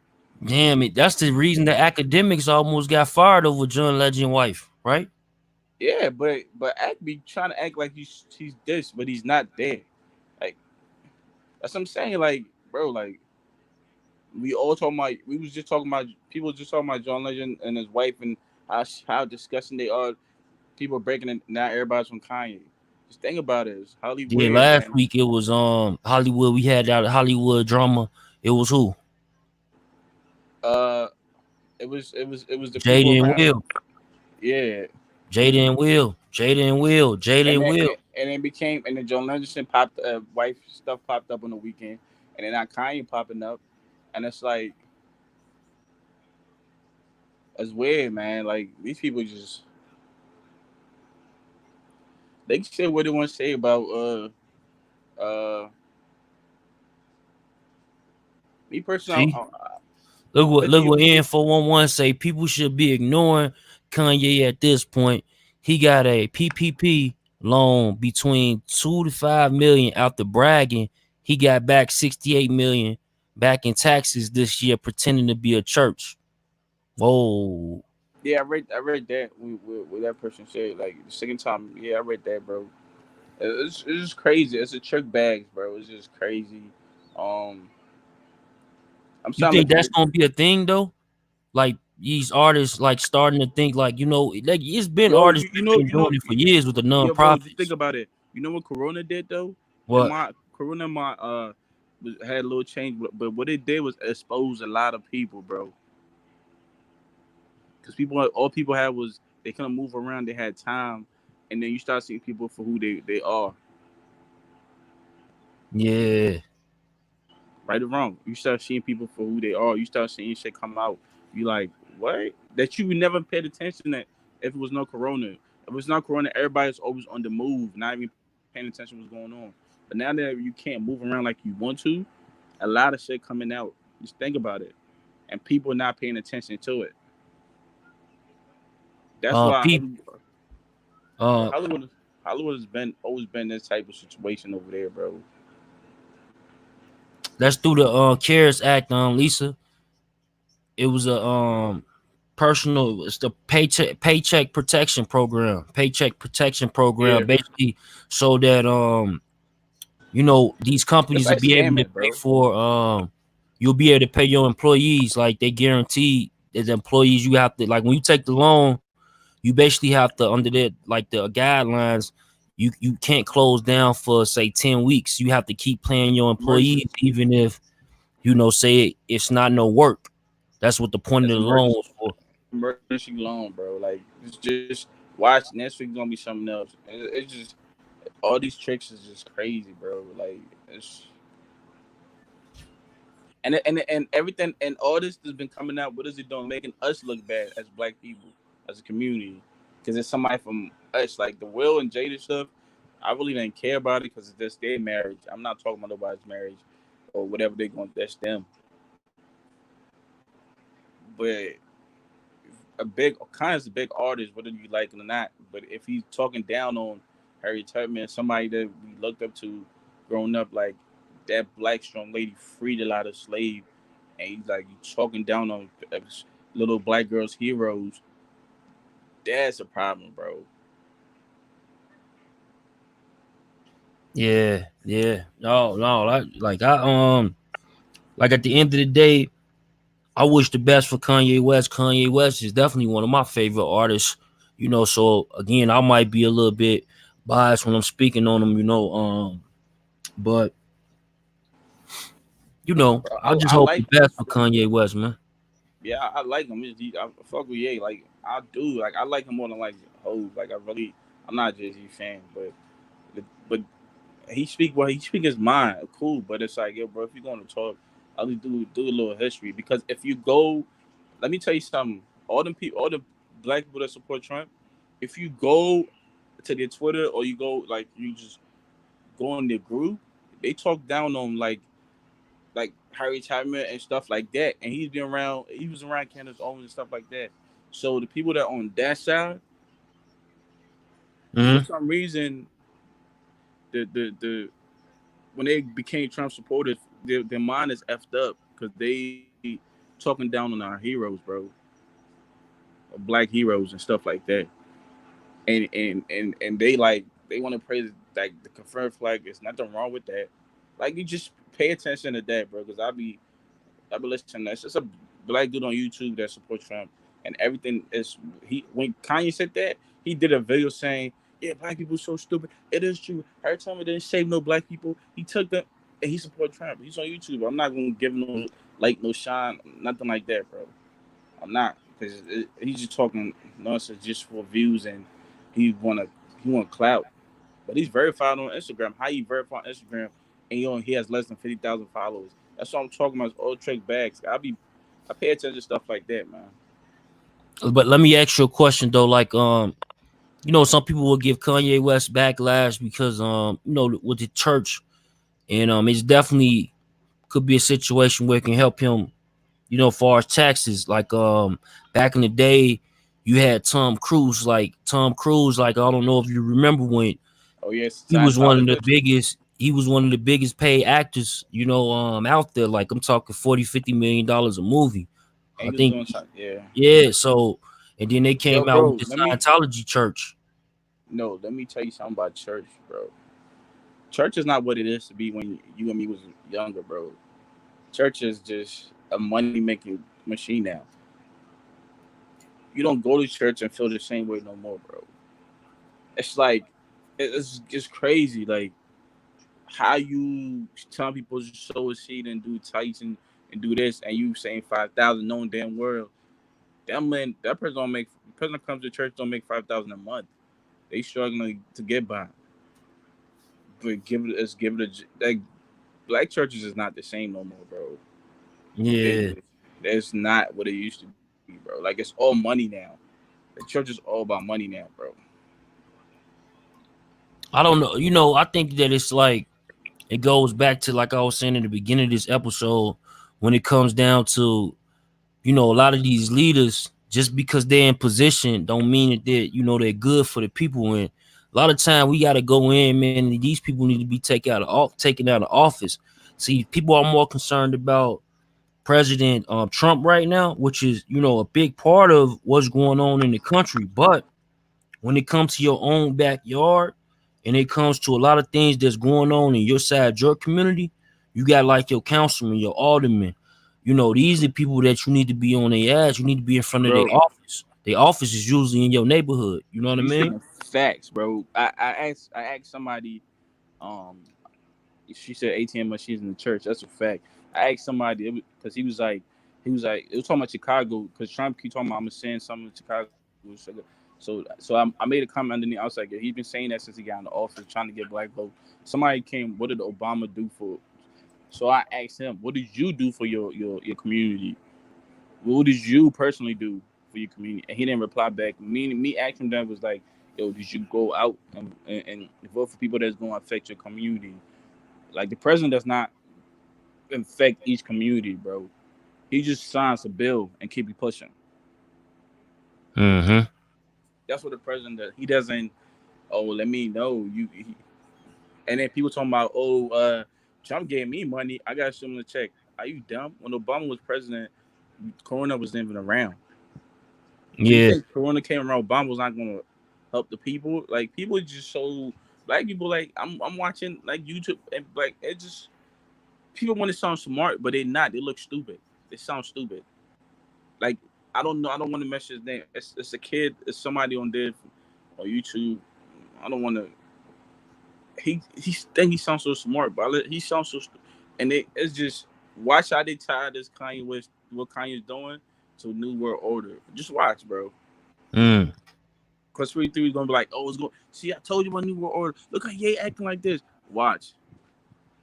Damn it. That's the reason the academics almost got fired over John Legend wife, right? Yeah, but act be trying to act like he's this, but he's not there. Like that's what I'm saying. Like, bro, like we all talking about. We was just talking about people just talking about John Legend and his wife and how disgusting they are. People breaking it now. Everybody's from Kanye. Just think about it. It's Yeah, Hollywood, last man. week it was Hollywood. We had that Hollywood drama. It was who? Uh, it was the people Jaden around. Will. Yeah, Jaden Will. Jaden Will. Jaden Will. and then became and then John Legend popped wife stuff popped up on the weekend, and then now Kanye popping up, and it's like it's weird, man. Like these people just they can say what they want to say about uh me personally. See? Look what Fifty. N411 say. People should be ignoring Kanye at this point. He got a PPP loan between 2 to 5 million after bragging. He got back 68 million back in taxes this year, pretending to be a church. Whoa. Yeah, I read that what that person said. Like the second time, yeah, I read that, bro. It's just crazy. It's a trick bags, bro. It's just crazy. Um, I'm You starting to think look that's at gonna be a thing though? Like these artists like starting to think like, like it's been yo, artists that's been doing it for years with the yo, bro. Just think non-profits. about it. You know what Corona did though? And What? my Corona, had a little change, but what it did was expose a lot of people, bro. Because all people had was they couldn't move around. They had time, and then you start seeing people for who they are. Yeah. Right or wrong. You start seeing people for who they are. You start seeing shit come out. You like what? That you would never paid attention that if it was no corona. If it was not corona, everybody's always on the move, not even paying attention what's going on. But now that you can't move around like you want to, a lot of shit coming out. Just think about it. And people not paying attention to it. That's why People uh Hollywood has been always been this type of situation over there, bro. that's through the CARES Act, Lisa. It was a personal, it's the paycheck protection program. Paycheck protection program Yeah, basically so that these it's companies will like be able to scamming, pay bro. for you'll be able to pay your employees like they guaranteed as employees, you have to, like, when you take the loan, you basically have to, under that, like the guidelines, you can't close down for say 10 weeks. You have to keep paying your employees, even if say it's not no work. That's what the point That's of the loan emergency was for. loan, bro. Like it's just watch next week gonna be something else. It's just all these tricks is just crazy, bro. Like it's and everything and all this has been coming out. What is it doing? Making us look bad as black people, as a community, because it's somebody from us, like the Will and Jada stuff. I really didn't care about it because it's just their marriage. I'm not talking about nobody's marriage or whatever they're going. That's them. But Kanye's a big artist, whether you like it or not. But if he's talking down on Harriet Tubman, somebody that we looked up to growing up, like that black strong lady freed a lot of slaves, and he's like talking down on little black girls' heroes, that's a problem, bro. Yeah, yeah. No, like like at the end of the day, I wish the best for Kanye West. Kanye West is definitely one of my favorite artists. So again, I might be a little bit biased when I'm speaking on him. But Bro, I just I hope the like best for Kanye West, man. yeah, I like him. I fuck with Ye. Like I do. Like I like him more than like Hov. Like I'm not a Jay-Z fan, but he speak his mind. Cool, but it's like, yo, bro, if you're going to talk, at least do a little history. Because if you go, let me tell you something. All the black people that support Trump, if you go to their Twitter or you go like you just go in their group, they talk down on like Harry Chapman and stuff like that. And he was around Candace Owens and stuff like that. So the people that on that side, for Mm-hmm. some reason, the when they became Trump supporters, their mind is effed up because they talking down on our heroes, bro, black heroes and stuff like that. And they want to praise like the Confederate flag. There's nothing wrong with that. Like you just pay attention to that, bro, because I be listening. That's just a black dude on YouTube that supports Trump, and everything is he. When Kanye said that, he did a video saying, "Yeah, black people so stupid." It is true. Every time he didn't save no black people, he took them and he supported Trump. He's on YouTube. I'm not gonna give him no shine, nothing like that, bro. I'm not because he's just talking nonsense just for views and he wanna he want clout. But he's verified on Instagram. How you verify on Instagram and he has less than 50,000 followers? That's what I'm talking about. Old trick bags. I pay attention to stuff like that, man. But let me ask you a question though. Like, some people will give Kanye West backlash because with the church, and it's definitely could be a situation where it can help him, far as taxes. Like back in the day, you had Tom Cruise. Like I don't know if you remember when Oh yes, he was one of the Scientologist. biggest. He was one of the biggest paid actors, out there. Like I'm talking 40-50 million dollars a movie. And I he was think, doing something. Yeah. yeah. So, and then they Yo, came out with bro. the Scientology church. Let me tell you something about church, bro. Church is not what it is to be when you and me was younger, bro. Church is just a money making machine now. You don't go to church and feel the same way no more, bro. It's like it's just crazy. Like how you tell people to sow a seed and do tights and do this, and you saying 5,000, knowing damn well that person don't make the person that comes to church don't make 5,000 a month. They struggling to get by. But give it a like black churches is not the same no more, bro. Yeah. That's not what it used to be, bro. Like it's all money now. The church is all about money now, bro. I don't know. I think that it's like it goes back to, like I was saying in the beginning of this episode, when it comes down to, a lot of these leaders, just because they're in position don't mean that they're good for the people. And a lot of time we gotta go in, man, and these people need to be taken out of office. See, people are more concerned about President Trump right now, which is, a big part of what's going on in the country. But when it comes to your own backyard and it comes to a lot of things that's going on in your side, your community, you got like your councilman, your alderman, You know, these are people that you need to be on their ass. You need to be in front of their bro. office. Their office is usually in your neighborhood. You know what I You mean? saying facts, bro. I asked somebody. Um, she said ATM machines in the church. That's a fact. I asked somebody because he was like it was talking about Chicago because Trump keep talking about I'm saying something in Chicago. So I made a comment underneath. I was like, he's been saying that since he got in the office, trying to get black vote. Somebody came. What did Obama do for? So I asked him, what did you do for your community? What did you personally do for your community? And he didn't reply back. Me asking that was like, yo, did you go out and vote for people that's going to affect your community? Like the president does not infect each community, bro. He just signs a bill and keep you pushing. Mm-hmm. That's what the president does. He doesn't. Oh, let me know you. And then people talking about, Trump gave me money. I got to show him the check. Are you dumb? When Obama was president, Corona was not even around. So you Yeah. think Corona came around, Obama was not going to help the people? Like people just so black people. Like I'm watching like YouTube and like it just people want to sound smart, but they're not. They look stupid. They sound stupid. Like I don't know. I don't want to mess his name. It's a kid. It's somebody on there on YouTube. I don't want to. He think he sounds so smart, but he sounds so. And it's just watch how they tie this Kanye West what Kanye's doing to New World Order. Just watch, bro. Mm. Cause 3 is gonna be like, oh, it's going. See, I told you about New World Order. Look how Ye acting like this. Watch,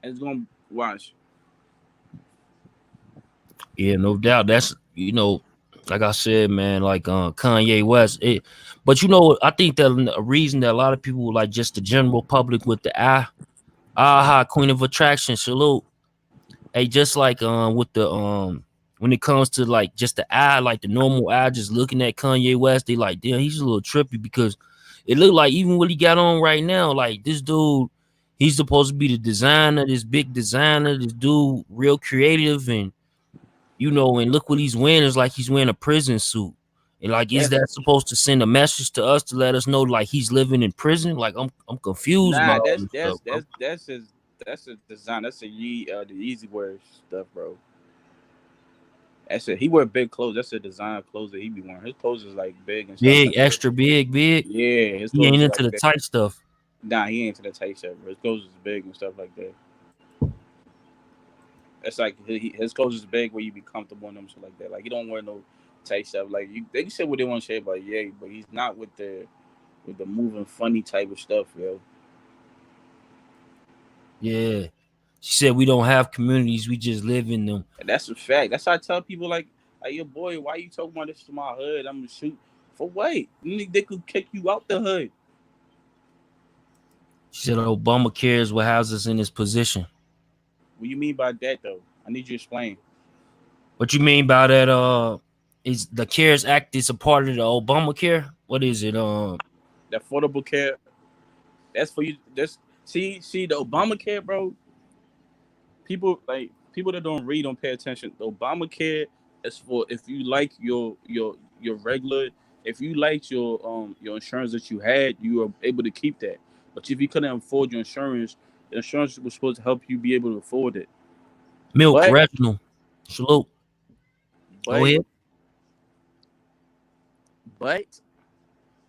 and it's gonna watch. Yeah, no doubt. That's like I said, man, like Kanye West. But I think that a reason that a lot of people like just the general public with the aha queen of attraction salute. Hey, just like with the when it comes to like just the eye, like the normal eye, just looking at Kanye West, they like, damn, he's a little trippy because it looked like even what he got on right now, like this dude, he's supposed to be the designer, this big designer, this dude, real creative, and and look what he's wearing is like he's wearing a prison suit. And like, is That's that supposed to send a message to us to let us know like he's living in prison? Like, I'm confused nah. about all That's this that's stuff, bro. that's that's his that's a design. That's the easy wear stuff, bro. That's it. He wear big clothes. That's the design of clothes that he be wearing. His clothes is like big and stuff Big, like that. extra big, big. Yeah, his He clothes ain't is into like the that. tight stuff. Nah, he ain't to the tight stuff, bro. His clothes is big and stuff like that. It's like his clothes is big where you be comfortable in them, shit like that. Like he don't wear no tight stuff. Like they can say what they want to say about yeah, but he's not with the moving funny type of stuff, yo. Yeah. She said we don't have communities, we just live in them. And that's a fact. That's how I tell people like your boy, why you talking about this to my hood? I'm gonna shoot for what? They could kick you out the hood. She said Obama cares what has us in this position. What you mean by that though? I need you to explain. What you mean by that? Is the CARES Act is a part of the Obamacare? What is it? The affordable care, that's for you. That's see the Obamacare, bro. People that don't read don't pay attention. The Obamacare is for if you like your regular, if you liked your insurance that you had, you were able to keep that. But if you couldn't afford your insurance, the insurance was supposed to help you be able to afford it. Milk, But Reginald. Salute. Go but ahead. but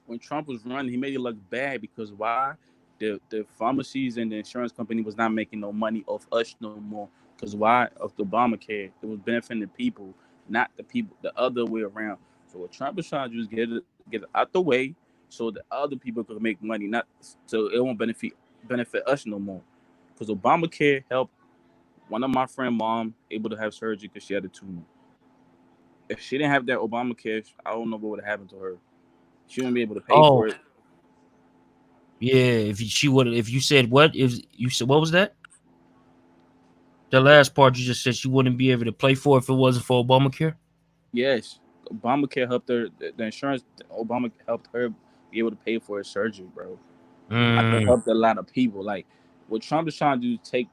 when Trump was running, he made it look bad because why? The pharmacies and the insurance company was not making no money off us no more. Because why? Of the Obamacare, it was benefiting the people, not the people the other way around. So what Trump was trying to do is get it out the way so the other people could make money, not so it won't benefit us no more. Because Obamacare helped one of my friend mom able to have surgery because she had a tumor. If she didn't have that Obamacare, I don't know what would have happened to her. She wouldn't be able to pay Oh, for it. yeah. If you said what? If you said what was that? The last part you just said she wouldn't be able to play for if it wasn't for Obamacare. Yes, Obamacare helped her. The insurance, Obama helped her be able to pay for her surgery, bro. Like it Mm. helped a lot of people. Like what Trump is trying to do is take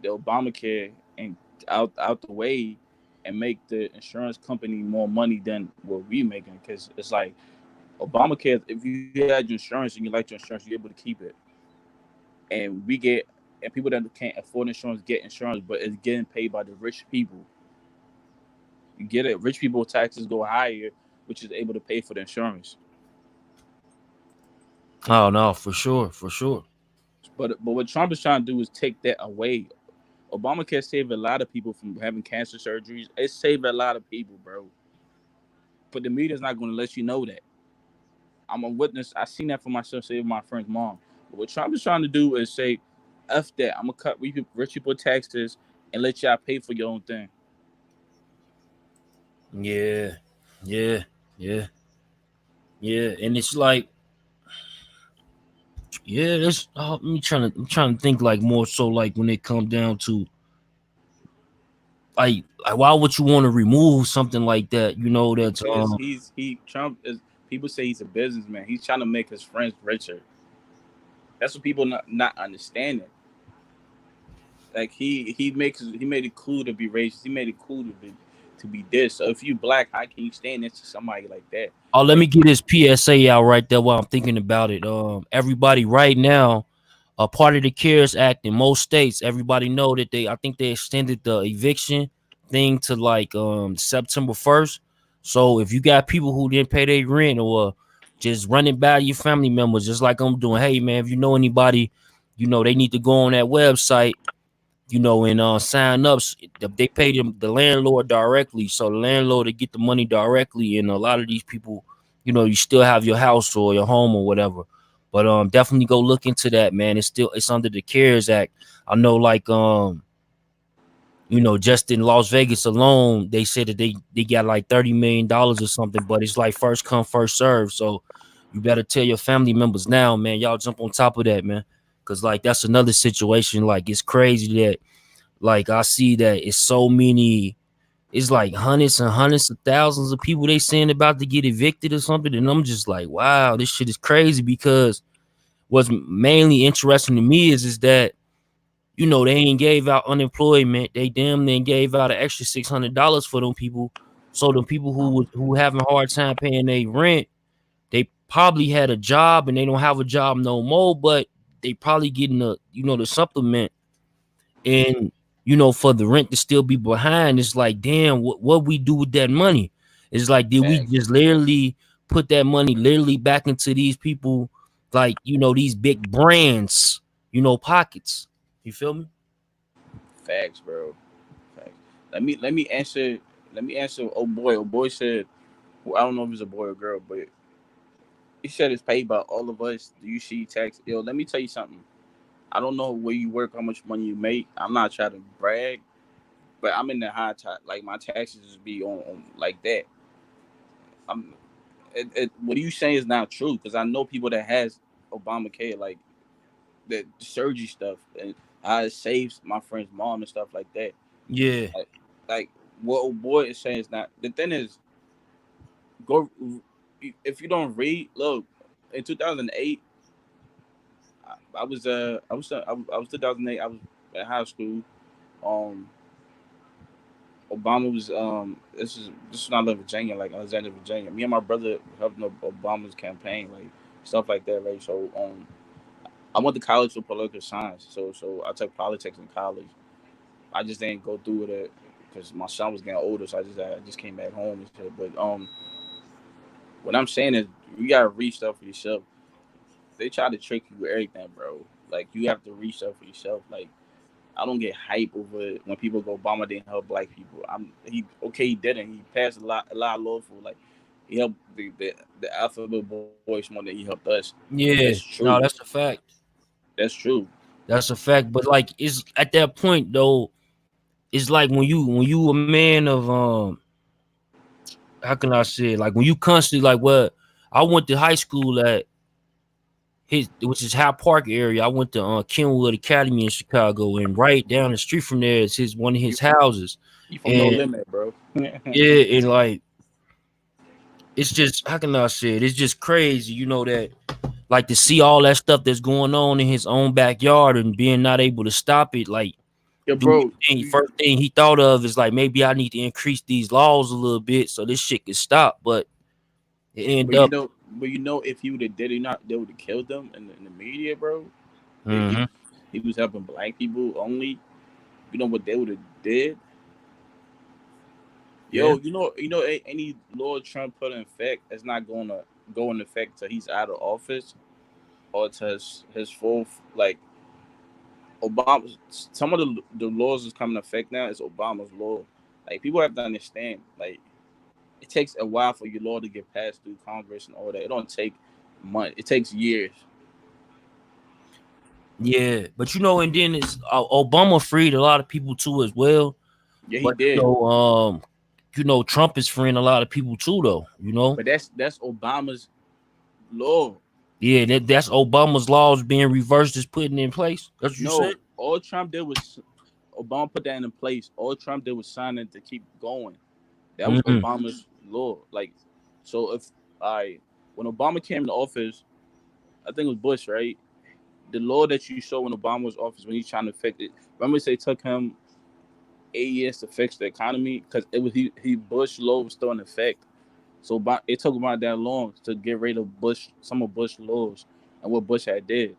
the Obamacare and out the way and make the insurance company more money than what we making. Because it's like Obamacare. If you had your insurance and you like your insurance, you're able to keep it. And we get and people that can't afford insurance get insurance, but it's getting paid by the rich people. You get it? Rich people taxes go higher, which is able to pay for the insurance. Oh no, for sure, for sure. But what Trump is trying to do is take that away. Obamacare saved a lot of people from having cancer surgeries. It saved a lot of people, bro. But the media's not going to let you know that. I'm a witness. I seen that for myself, saving my friend's mom. But what Trump is trying to do is say, "F that. I'm gonna cut rich people taxes and let y'all pay for your own thing." Yeah, yeah, yeah, yeah. And it's like, yeah, that's I'm trying to think like more so like when it come down to like why would you want to remove something like that? You know, that's Because he Trump is. People say he's a businessman. He's trying to make his friends richer. That's what people not understanding. Like he made it cool to be racist. He made it cool to be this. So if you black, how can you stand next to somebody like that? oh, let me Like get this PSA out right there while I'm thinking about it. Everybody right now, a part of the CARES Act in most states, everybody know that I think they extended the eviction thing to like September 1st. So if you got people who didn't pay their rent or just running by your family members, just like I'm doing, hey man, if you know anybody, you know they need to go on that website, you know, and sign up. They pay them the landlord directly, so the landlord to get the money directly. And a lot of these people, you know, you still have your house or your home or whatever. But definitely go look into that, man. It's under the CARES Act. I know, like you know, just in Las Vegas alone, they said that they got like $30 million or something. But it's like first come first serve. So you better tell your family members now, man. Y'all jump on top of that, man. Cause like that's another situation. Like it's crazy that like I see that it's so many, it's like hundreds and hundreds of thousands of people they saying about to get evicted or something. And I'm just like, wow, this shit is crazy because what's mainly interesting to me is that, you know, they ain't gave out unemployment. They damn near gave out an extra $600 for them people. So the people who having a hard time paying their rent, they probably had a job and they don't have a job no more, but they probably getting the supplement. And you know, for the rent to still be behind, it's like, damn, what we do with that money? It's like, did we facts, just literally put that money literally back into these people, like, you know, these big brands, you know, pockets? You feel me? facts, bro. Facts. Let me answer. Oh boy, said. Well, I don't know if it's a boy or girl, but he said it's paid by all of us. Do you see tax? Yo, let me tell you something. I don't know where you work, how much money you make. I'm not trying to brag, but I'm in the high top. Like my taxes just be on like that. I'm. What you saying is not true because I know people that has Obamacare, like the surgery stuff, and how it saves my friend's mom and stuff like that. Yeah. Like what old boy is saying is not. The thing is, go if you don't read. Look, in 2008, I was 2008. I was in high school. Um, Obama was this is not Virginia, like Alexandria, Virginia. Me and my brother helped Obama's campaign, like stuff like that, right? So I went to college for political science, so I took politics in college. I just didn't go through with it because my son was getting older, so I just came back home and shit. But what I'm saying is you gotta read stuff for yourself. They try to trick you with everything, bro. Like you have to read stuff for yourself. Like I don't get hype over it when people go Obama didn't help black people. He didn't. He passed a lot of laws for like he helped the alphabet boys more than he helped us. That's Yeah. true. No, that's a fact. That's true. That's a fact. But like it's at that point though, it's like when you a man of how can I say it? Like when you constantly like what I went to high school at which is Hyde Park area. I went to Kenwood Academy in Chicago, and right down the street from there is one of You his houses. you from No And Limit, bro. yeah, and like it's just how can I say it? It's just crazy, you know, that like to see all that stuff that's going on in his own backyard and being not able to stop it. Like, Yo, do bro. first thing he thought of is like maybe I need to increase these laws a little bit so this shit can stop. But it ended up. But you know, if he would have did it, not they would have killed them in the media, bro. If Mhm. he was helping black people only, you know what they would have did? Yeah. Any law Trump put in effect is not going to go in effect till he's out of office or to his full like Obama. Some of the laws that's coming into effect now is Obama's law. Like people have to understand, like it takes a while for your law to get passed through Congress and all that. It don't take months. It takes years. Yeah, but and then it's Obama freed a lot of people too as well. Yeah, he But did. Trump is freeing a lot of people too, though. But that's Obama's law. Yeah, that's Obama's laws being reversed, is putting in place. That's what you said. No, all Trump did was Obama put that in place. All Trump did was sign it to keep going. That was Mm-hmm. Obama's law. Like, so if when Obama came to office, I think it was Bush, right? The law that you saw when Obama was office when he's trying to fix it. Remember, it took him 8 years to fix the economy because it was he Bush law was still in effect. So it took about that long to get rid of some of Bush laws and what Bush had did.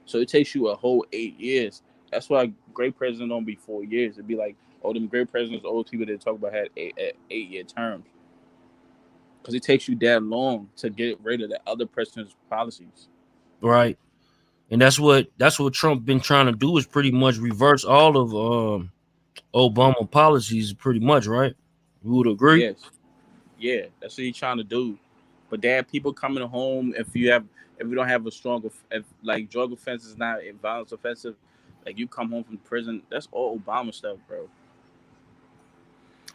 So it takes you a whole 8 years. That's why great presidents don't be 4 years. It'd be like, them great presidents, old people that talk about had 8-year terms. Because it takes you that long to get rid of the other president's policies. Right. And that's what Trump been trying to do, is pretty much reverse all of Obama policies, pretty much, right? You would agree? Yes. Yeah, that's what he's trying to do. But there are people coming home if you don't have a strong if like drug offense is not a violence offensive, like you come home from prison, that's all Obama stuff, bro.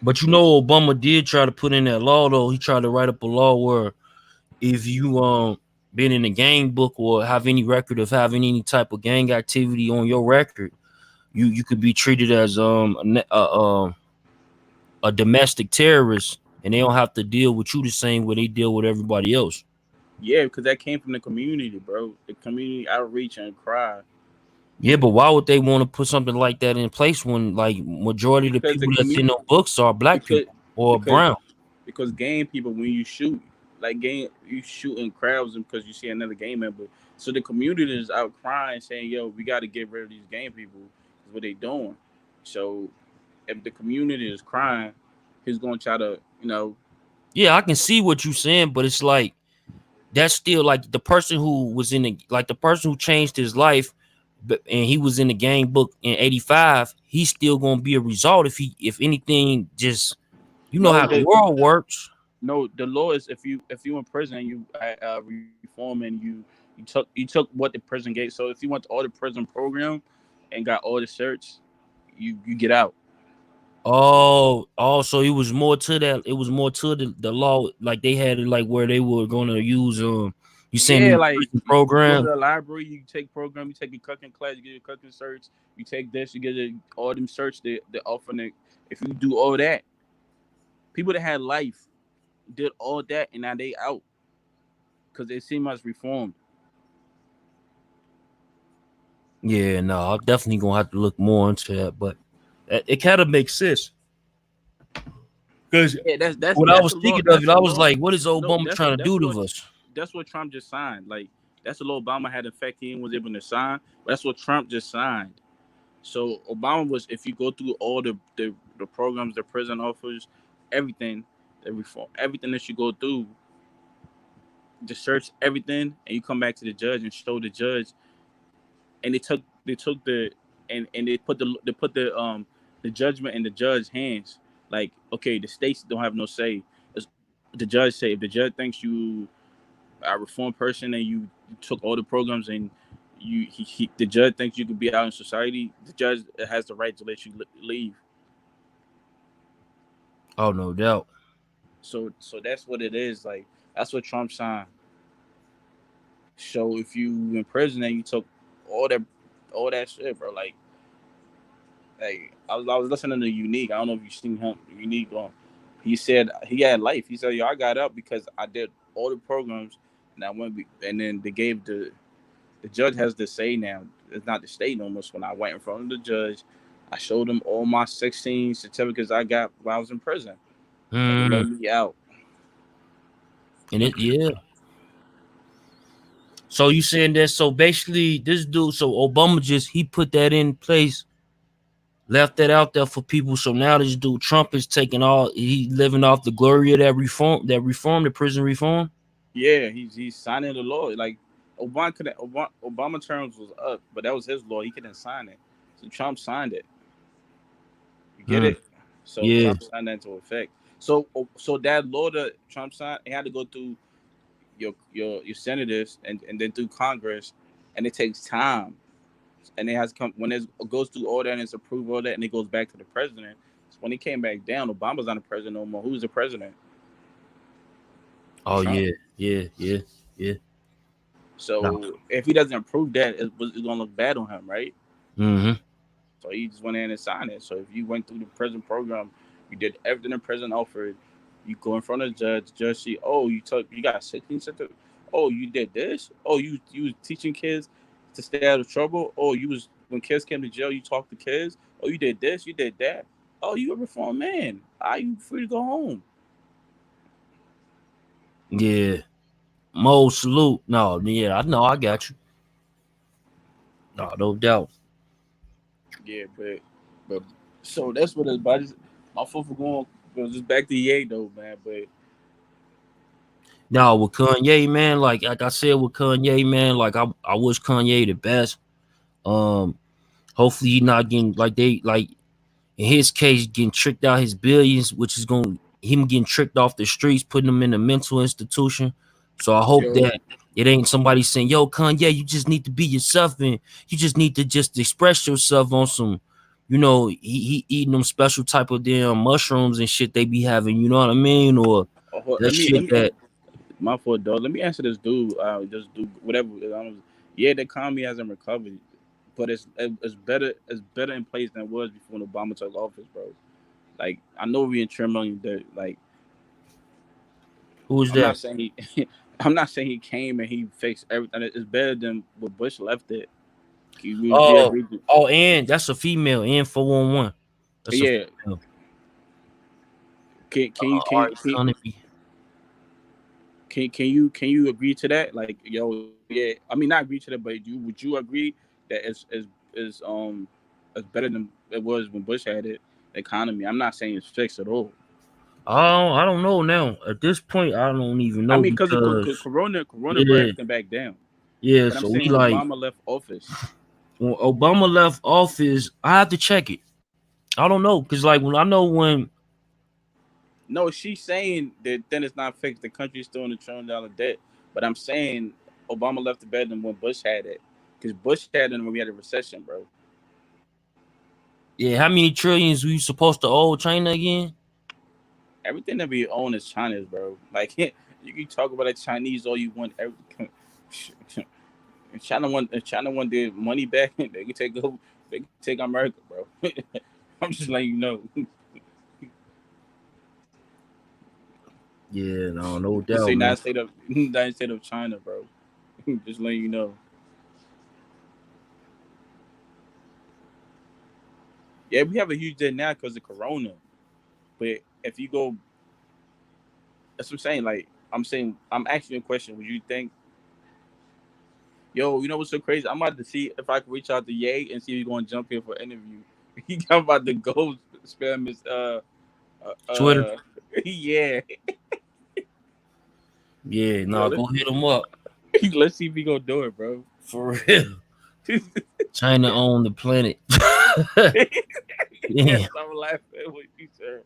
But Obama did try to put in that law, though. He tried to write up a law where if you been in a gang book or have any record of having any type of gang activity on your record, you could be treated as a domestic terrorist, and they don't have to deal with you the same way they deal with everybody else. Yeah, because that came from the community, bro. The community outreach and cry. Yeah, but why would they want to put something like that in place when like majority of the Because the people that's in those books are black because people or because brown? because game people, when you shoot, like game you shoot in crowds and because you see another game member. So the community is out crying saying, yo, we got to get rid of these game people. Is what they doing. So if the community is crying, he's going to try to, Yeah, I can see what you're saying, but it's like that's still like the person who was in the person who changed his life, and he was in the game book in '85. He's still gonna be a result if anything, just no, how the world works. no. The law is if you in prison and you reform and you took what the prison gave. So if you went to all the prison program and got all the certs, you get out. So it was more to that. It was more to the law. Like they had it like where they were gonna use you saying Yeah, the like prison you go program. to the library, you take program, you take your cooking class, you get your cooking certs, you take this, you get all them certs that offer it. If you do all that, people that had life did all that and now they out because they seem as reformed. Yeah, no, I'm definitely gonna have to look more into that, but it kind of makes sense. Because Yeah, that's when I that's was the law. thinking of That's it, I the was law. like, what is No, Obama trying to do to us? that's what Trump just signed. Like that's the law Obama had in effect. He was able to sign. But that's what Trump just signed. So Obama was, if you go through all the programs, the prison offers, everything, the reform, everything that you go through, the search everything, and you come back to the judge and show the judge, and they took and they put the judgment in the judge's hands. Like, okay, the states don't have no say. It's, the judge say if the judge thinks you are a reformed person and you took all the programs and the judge thinks you could be out in society, the judge has the right to let you leave. Oh, no doubt. So that's what it is. Like that's what Trump signed. So if you in prison and you took all that all that shit, bro, like I was listening to Unique. I don't know if you seen him Unique on. He said he had life. He said, "Yo, I got up because I did all the programs, and I went. And then they gave the judge has to say now. It's not the state no more. So when I went in front of the judge, I showed him all my 16 certificates I got while I was in prison, and they let me out. And yeah. So you saying that? So basically, this dude, so Obama he put that in place, left that out there for people. So now this dude Trump is taking all he living off the glory of the prison reform. Yeah, he's signing the law. Like Obama terms was up, but that was his law. He couldn't sign it, so Trump signed it. You get Hmm. it? So Yeah. Trump signed that into effect. So that law that Trump signed, it had to go through your senators and then through Congress, and it takes time. And it has come when it goes through all that and it's approved all that, and it goes back to the president. So when he came back down, Obama's not the president no more. Who's the president? Oh Trump. yeah. Yeah. Yeah. Yeah. No. So if he doesn't approve that, it's gonna look bad on him, right? Hmm. So he just went in and signed it. So if you went through the prison program, you did everything the prison offered. You go in front of the judge. Judge see, oh, you got 16 center. Oh, you did this. Oh, you was teaching kids to stay out of trouble. Oh, you was when kids came to jail, you talked to kids. Oh, you did this. You did that. Oh, you a reformed man. Are you free to go home? Yeah. Mo salute. No. Yeah. I know. I got you. No. No doubt. Yeah, but so that's what it's about. My foot for going goes just back to Ye though, man. But Now with Kanye, man, like I said with Kanye, man, like I wish Kanye the best. Um, hopefully he not getting like they like in his case getting tricked out his billions, which is going him getting tricked off the streets, putting him in a mental institution. So I hope yo, that it ain't somebody saying, "Yo, Kanye, you just need to be yourself and you just need to just express yourself on some." He eating them special type of damn mushrooms and shit they be having. You know what I mean? Or that let shit me that my fault, dog. Let me answer this dude. Just do whatever. Yeah, the economy hasn't recovered, but it's better. It's better in place than it was before when Obama took office, bro. Like I know we in turmoil, that like who was I'm not that? saying he, I'm not saying he came and he fixed everything. It's better than what Bush left it. We Oh, agreed. To, oh, and that's a female. And 411. That's a yeah. female. All right, son. Can you agree to that? Like, yo, yeah. I mean, not agree to that, but would you agree that it's better than it was when Bush had it? The economy. I'm not saying it's fixed at all. I don't know now. At this point, I don't even I know mean, because because Corona brought yeah, everything back down. yeah. But I'm So saying we when like Obama left office, when Obama left office, I have to check it. I don't know because like when I know when no, she's saying that then it's not fixed. The country's still in $1 trillion debt. But I'm saying Obama left it better than when Bush had it, because Bush had it when we had a recession, bro. yeah, how many trillions we supposed to owe China again? Everything that we own is China's, bro. Like you can talk about the Chinese all you want. If China want their money back, they can take over. They can take America, bro. I'm just letting you know. Yeah, no Just say doubt, man. United State of China, bro. Just letting you know. Yeah, we have a huge debt now because of Corona. But if you go, that's what I'm saying. Like I'm saying, I'm asking you a question. Would you think, yo, you know what's so crazy? I'm about to see if I can reach out to Ye and see if he's going to jump here for an interview. I'm about to go spam his uh, Twitter. uh yeah. Yeah, Yo, go hit them up let's see if he gonna do it, bro. for real. China own the planet. Yes, Yeah. I'm laughing at what you said.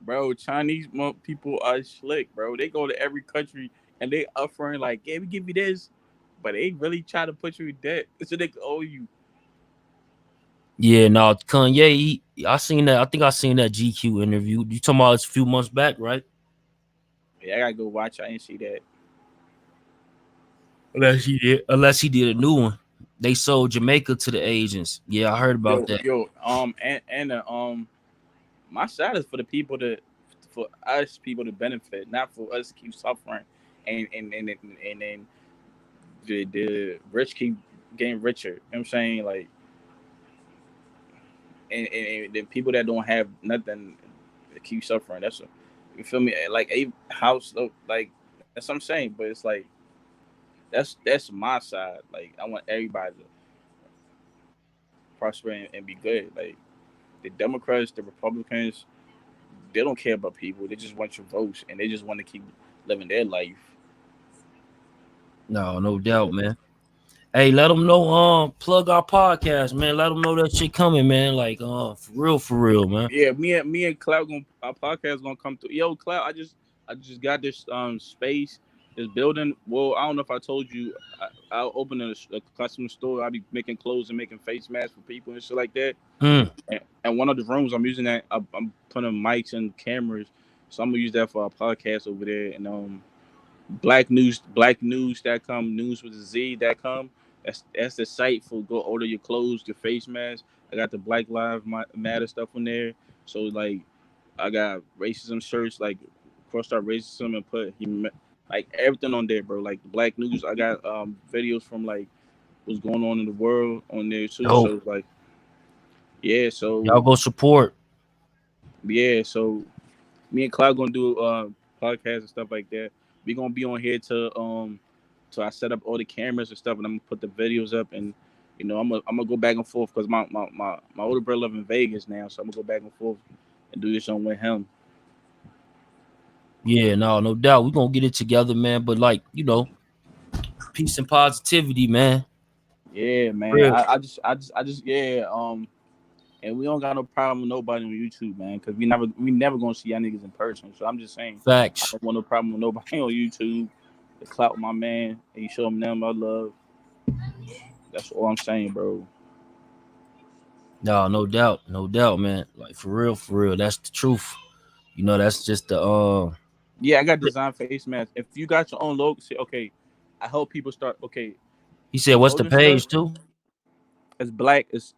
Bro, Chinese people are slick, bro. They go to every country and they offering like, yeah, we give you this, but they really try to put you in debt so they can owe you. Yeah, no, Kanye. I seen that. I think I seen that GQ interview. You talking about it's a few months back, right? Yeah, I gotta go watch. I didn't see that. Unless he did a new one. They sold Jamaica to the agents. Yeah, I heard about that. And my side is for the people for us people to benefit, not for us to keep suffering, and then the rich keep getting richer. You know what I'm saying? Like, and the people that don't have nothing keep suffering. You feel me? Like a house, like that's what I'm saying. But it's like that's my side. Like I want everybody to prosper and be good. Like the Democrats, the Republicans, they don't care about people. They just want your votes, and they just want to keep living their life. No doubt, man. Hey, let them know. Plug our podcast, man. Let them know that shit coming, man. Like, for real, man. Yeah, me and Cloud our podcast gonna come through. Yo, Cloud, I just got this space, this building. Well, I don't know if I told you, I'll open a custom store. I'll be making clothes and making face masks for people and shit like that. Mm. And one of the rooms I'm using that I'm putting mics and cameras, so I'm gonna use that for our podcast over there. And blacknews.com, news with a Z.com. That's the site for go order your clothes, your face mask. I got the Black Lives Matter stuff on there. So like I got racism shirts, like crossed out racism and put like everything on there, bro. Like the Black News. I got videos from like what's going on in the world on there too. Oh, So like yeah, y'all so go support. yeah, so me and Cloud gonna do podcasts and stuff like that. We gonna be on here to I set up all the cameras and stuff, and I'm gonna put the videos up, and I'm gonna go back and forth because my older brother live in Vegas now, so I'm gonna go back and forth and do this on with him. Yeah, no doubt. We gonna get it together, man. But like, peace and positivity, man. Yeah, man. Real I just yeah. And we don't got no problem with nobody on YouTube, man, because we never gonna see y'all niggas in person. So I'm just saying, I facts. don't want no problem with nobody on YouTube. The clout my man, and you show him them my love. That's all I'm saying, bro. No doubt, man. Like for real. That's the truth. That's just the Yeah, I got design face masks. If you got your own logo, say okay. I help people start. Okay, He said, what's the clothing stuff. page too? It's black. It's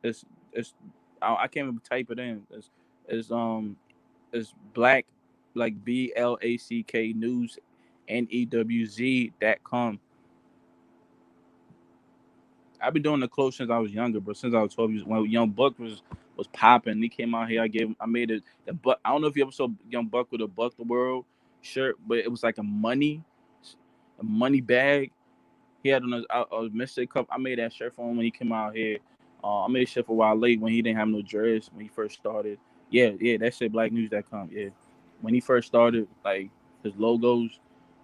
I can't even type it in. It's it's black, like BLACK news, NEWZ.com. I've been doing the clothes since I was younger, bro. Since I was 12 years, when Young Buck was popping, he came out here. I made it. The Buck. I don't know if you ever saw Young Buck with a Buck the World shirt, but it was like a money bag. He had on a mistake cup. I made that shirt for him when he came out here. I made a shirt for a while late when he didn't have no dress when he first started. Yeah, that shit blacknews.com. Yeah, when he first started, like his logos.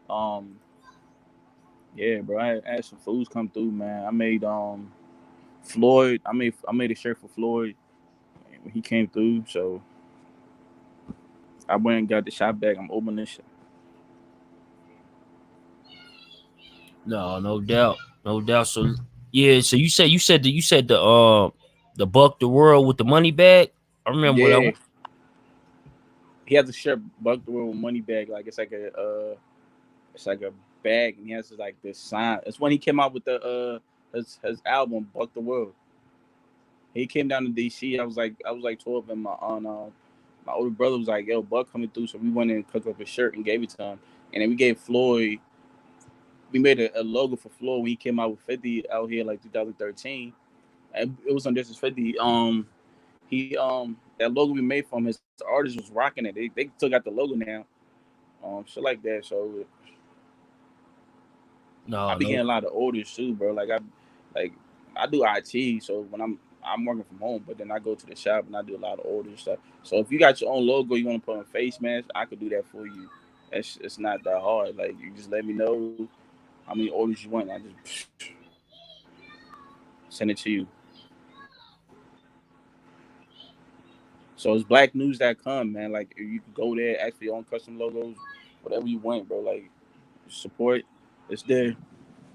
Um, yeah, bro. I had some fools come through, man. I made Floyd. I made a shirt for Floyd when he came through. So I went and got the shop back. I'm opening this shit. No doubt. No doubt. So yeah, so you said the Buck the World with the money bag. I remember what I Yeah, he has a shirt bucked the world with money bag. Like it's like a bag, and he has like this sign. It's when he came out with the his album Buck the World. He came down to DC. I was like 12, and my older brother was like, "Yo, Buck coming through," so we went and cooked up a shirt and gave it to him. And then we gave Floyd. We made a logo for Floyd when he came out with 50 out here like 2013, and it was on This Is 50. He that logo we made for him, his artist was rocking it. They still got the logo now. Shit like that. So I no be no getting a lot of orders too, bro. Like I do IT, so when I'm working from home, but then I go to the shop and I do a lot of orders stuff. So if you got your own logo, you want to put on face mask, I could do that for you. It's not that hard. Like you just let me know how many orders you want. I just send it to you. So it's blacknews.com, man. Like you can go there, ask for your own custom logos, whatever you want, bro. Like support. It's there.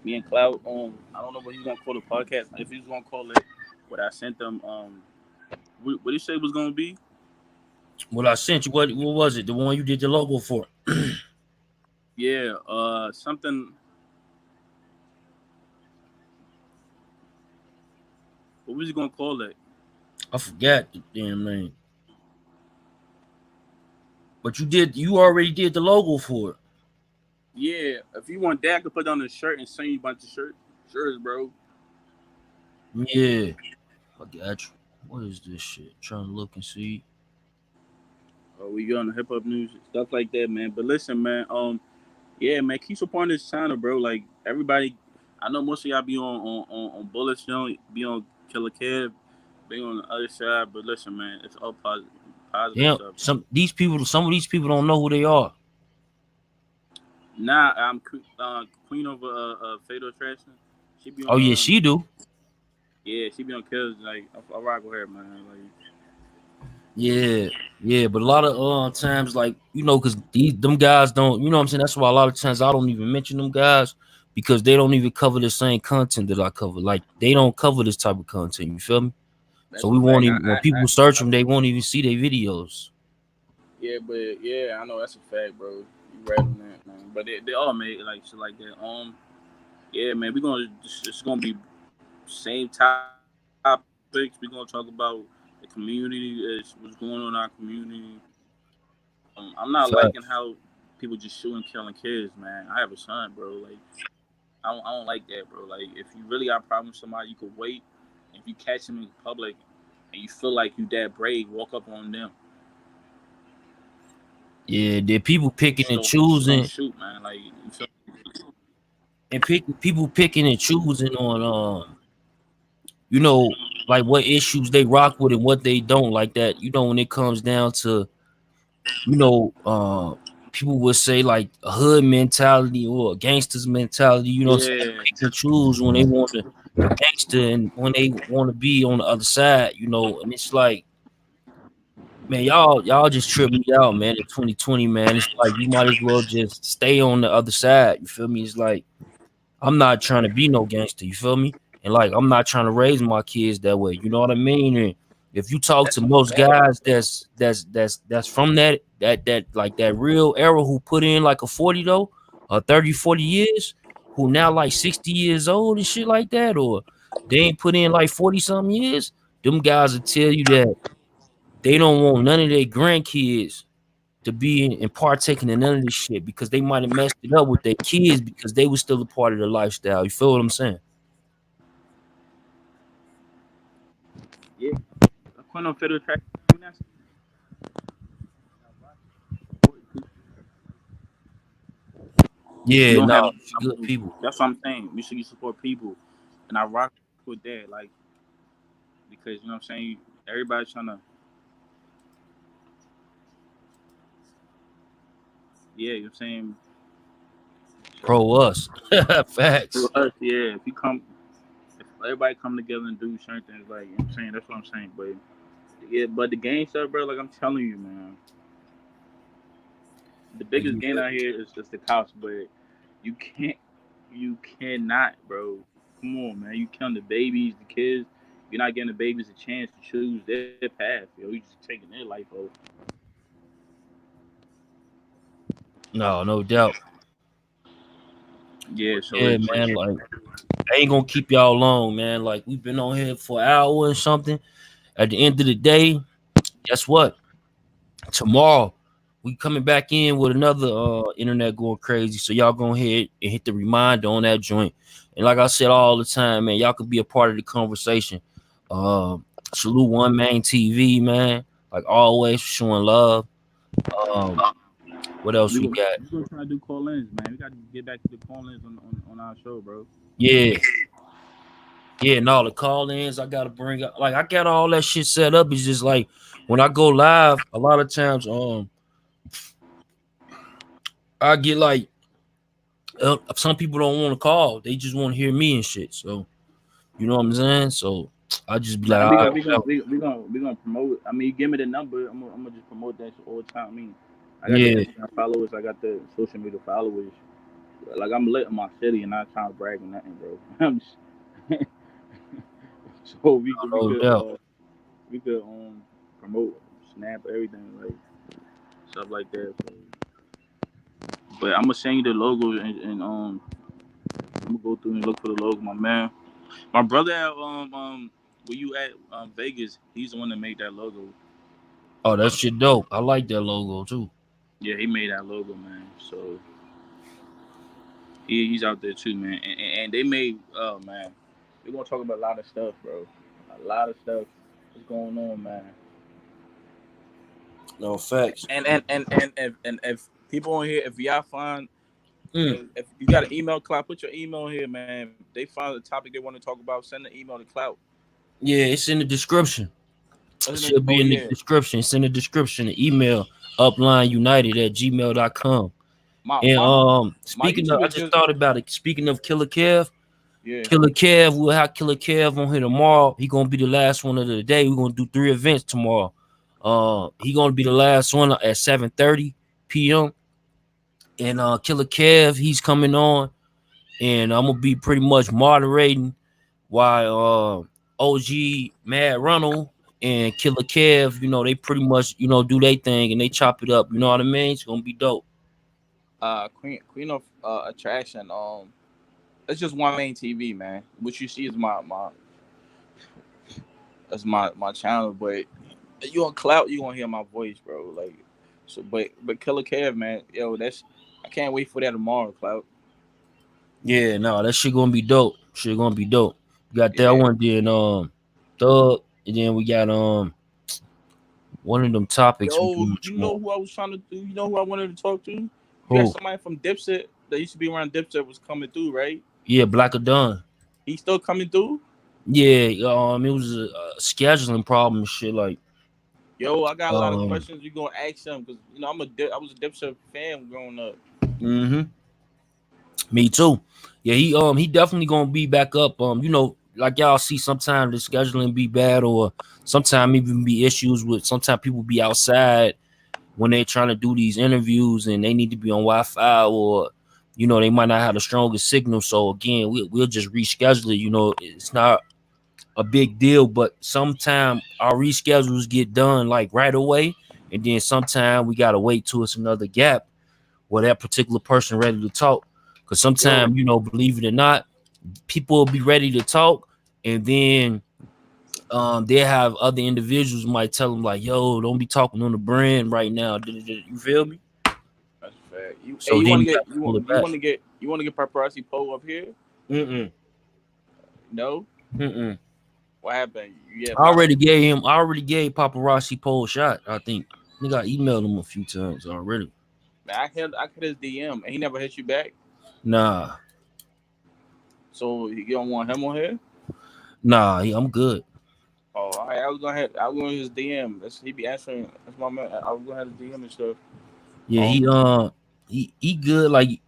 Me and Cloud. I don't know what he's gonna call the podcast. If he's gonna call it what I sent them. What did he say was gonna be? What I sent you, what was it? The one you did the logo for? Yeah. Something. What was he gonna call it? I forgot the damn name. But you already did the logo for it. Yeah. If you want that, I could put on a shirt and send you a bunch of shirts, bro. Yeah, I got you. What is this shit? Trying to look and see. We get on the hip hop news, stuff like that, man. But listen, man. Yeah, man. Keep supporting this channel, bro. Like everybody, I know most of y'all be on bullets, be on Killer Kev. Being on the other side, but listen, man, it's all positive Yeah, stuff. some of these people don't know who they are. Nah, I'm Queen of Fatal Attraction. She be Oh on yeah, she do. yeah, she be on Kills. Like I rock with her, man. Like Yeah, yeah, but a lot of times, like because them guys don't, you know what I'm saying. That's why a lot of times I don't even mention them guys because they don't even cover the same content that I cover. Like they don't cover this type of content. You feel me? So that's a we won't fact. even when people search them, they won't even see their videos. Yeah, but yeah, I know that's a fact, bro. You right on that, man. But they all made like shit like that. Yeah, man, it's gonna be same topics. We're gonna talk about the community, what's going on in our community. I'm not liking how Facts. people just shooting, killing kids, man. I have a son, bro. Like I don't like that, bro. Like if you really got a problem with somebody, you could wait. If you catch them in public and you feel like you that brave, walk up on them. Yeah, they're people picking and Just don't choosing, shoot, man. Like you feel and people picking and choosing on you know, like what issues they rock with and what they don't like that. When it comes down to, you know, people would say like a hood mentality or a gangster's mentality, so they yeah. pick and choose when they want to gangster and when they want to be on the other side, and it's like, man, y'all just trip me out, man. In 2020, man, it's like you might as well just stay on the other side. You feel me? It's like I'm not trying to be no gangster. You feel me? And like I'm not trying to raise my kids that way. You know what I mean? And if you talk That's to a most fact. guys that's from that like that real era who put in like a 40 though, 30, 40 years, who now like 60 years old and shit like that, or they ain't put in like 40 something years, them guys will tell you that they don't want none of their grandkids to be and partaking in none of this shit because they might have messed it up with their kids because they were still a part of the lifestyle. You feel what I'm saying? Yeah. Queen of Federal Track. We Yeah, don't have no, no good numbers. people. That's what I'm saying. We should support people, and I rock with that, like because you know what I'm saying. Everybody's trying to, yeah, you know what I'm saying. So Pro us. for Facts. us, yeah, if everybody come together and do certain things, like you know what I'm saying. That's what I'm saying. But yeah, but the game stuff, bro. Like I'm telling you, man, the biggest game out here is just the couch, but you can't, you cannot, bro. Come on, man. You killing the babies, the kids. You're not giving the babies a chance to choose their path, yo. You just taking their life over. No, no doubt. Yeah, But so yeah, it's man, like I ain't gonna keep y'all long, man. Like we've been on here for an hour or something. At the end of the day, guess what? Tomorrow we coming back in with another internet going crazy. So y'all go ahead and hit the reminder on that joint. And like I said all the time, man, y'all could be a part of the conversation. Salute One Main TV, man. Like always, showing love. Um, what else we got? we gonna try to do call-ins, man. We got to get back to the call-ins on our show, bro. Yeah, yeah, and all the call-ins I gotta bring up. Like I got all that shit set up. It's just like when I go live, a lot of times I get like some people don't want to call. They just want to hear me and shit. So you know what I'm saying? So I just be like, Nah, all we right, gonna we gonna whatever. we gonna promote. I mean, you give me the number. I'm gonna just promote that shit all the time. I mean, I got the Yeah, Instagram followers. I got the social media followers. Like I'm lit in my city and not trying to brag or nothing, bro. I'm just, so no doubt. we could promote snap everything like stuff like that. So, but I'm gonna send you the logo and I'm gonna go through and look for the logo, my man. My brother at where you at Vegas, he's the one that made that logo. Oh, that shit dope. I like that logo too. Yeah, he made that logo, man. So he's out there too, man. And they made, oh man, we're gonna talk about a lot of stuff, bro. A lot of stuff is going on, man. No facts. And if people on here, if y'all find, Mm. if you got an email, Clout, put your email here, man. If they find a topic they want to talk about, send an email to Clout. Yeah, it's in the description. It Wasn't it? should Oh be in the yeah, description. It's in the description. The email uplineunited@gmail.com. my And my my speaking of, YouTube I is just just thought about it. Speaking of Killer Kev, yeah. Killer Kev, we'll have Killer Kev on here tomorrow. He gonna be the last one of the day. We're gonna do 3 events tomorrow. He gonna be the last one at 7:30 p.m. And Killer Kev, he's coming on, and I'm gonna be pretty much moderating while OG Mad Ronald and Killer Kev, they pretty much do their thing and they chop it up. You know what I mean? It's gonna be dope. Queen of attraction. It's just one main TV, man. What you see is my channel, but you on clout, you gonna hear my voice, bro. Like, so, but Killer Kev, man, yo, I can't wait for that tomorrow, clout. Yeah, no, that shit gonna be dope. Shit gonna be dope. We got that Yeah. one, then Thug, and then we got one of them topics we Yo, doing you tomorrow. know who I was trying to do? You know who I wanted to talk to? You got Who? somebody from Dipset that used to be around Dipset was coming through, right? Yeah, Black Adon. He's still coming through. Yeah, it was a scheduling problem and shit. Like, Yo, I got a lot of um, questions you gonna ask him because I was a Dipset fan growing up. mm-hmm. Me too. Yeah, he definitely gonna be back up. Like y'all see, sometimes the scheduling be bad, or sometimes even be issues with. Sometimes people be outside when they're trying to do these interviews, and they need to be on Wi-Fi, or they might not have the strongest signal. So again, we'll just reschedule it. It's not a big deal, but sometimes our reschedules get done like right away, and then sometimes we gotta wait till it's another gap where that particular person ready to talk. Because Yo, sometimes, believe it or not, people will be ready to talk, and then they have other individuals might tell them like, "Yo, don't be talking on the brand right now." You feel me? that's fact. So You then want to you get have to pull it back. you want to get paparazzi Poe up here? Mm-mm. No. Mm-mm. What happened? Yeah, I already gave paparazzi Pole a shot. I think I emailed him a few times already. man, I hit his DM and he never hit you back. Nah, So you don't want him on here? I'm good. Oh, all right. I was going to his DM. He be answering. That's my man. I was going to have his DM and stuff. Yeah, Um, he good. Like,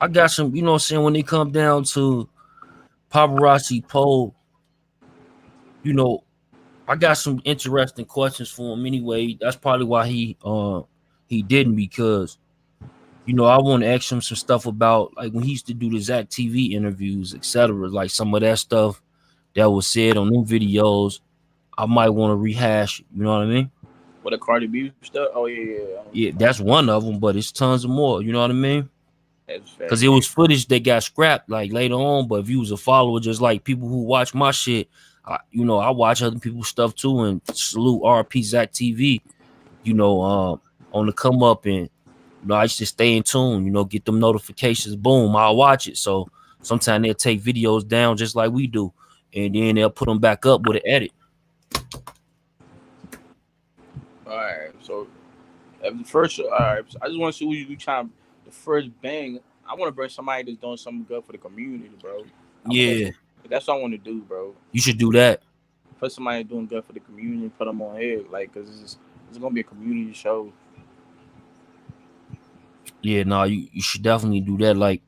I got some, what I'm saying, when they come down to paparazzi Pole, I got some interesting questions for him anyway. That's probably why he didn't, because I want to ask him some stuff about like when he used to do the Zach TV interviews, etc. Like some of that stuff that was said on them videos, I might want to rehash. You know what I mean? with the Cardi B stuff. Oh yeah. Yeah, that's one of them, but it's tons of more. You know what I mean? That's Because fact. it was footage that got scrapped like later on. But if you was a follower, just like people who watch my shit, I watch other people's stuff too, and salute RP Zach TV. On the come up, and I used to stay in tune. Get them notifications. Boom, I'll watch it. So sometimes they'll take videos down just like we do, and then they'll put them back up with an edit. All right. So the first, all right. So I just want to see who you trying. The first bang. I want to bring somebody that's doing something good for the community, bro. Yeah, That's what I want to do, bro. you should do that. Put somebody doing good for the community, put them on here, like, cause it's gonna be a community show. Yeah, no, you should definitely do that. Like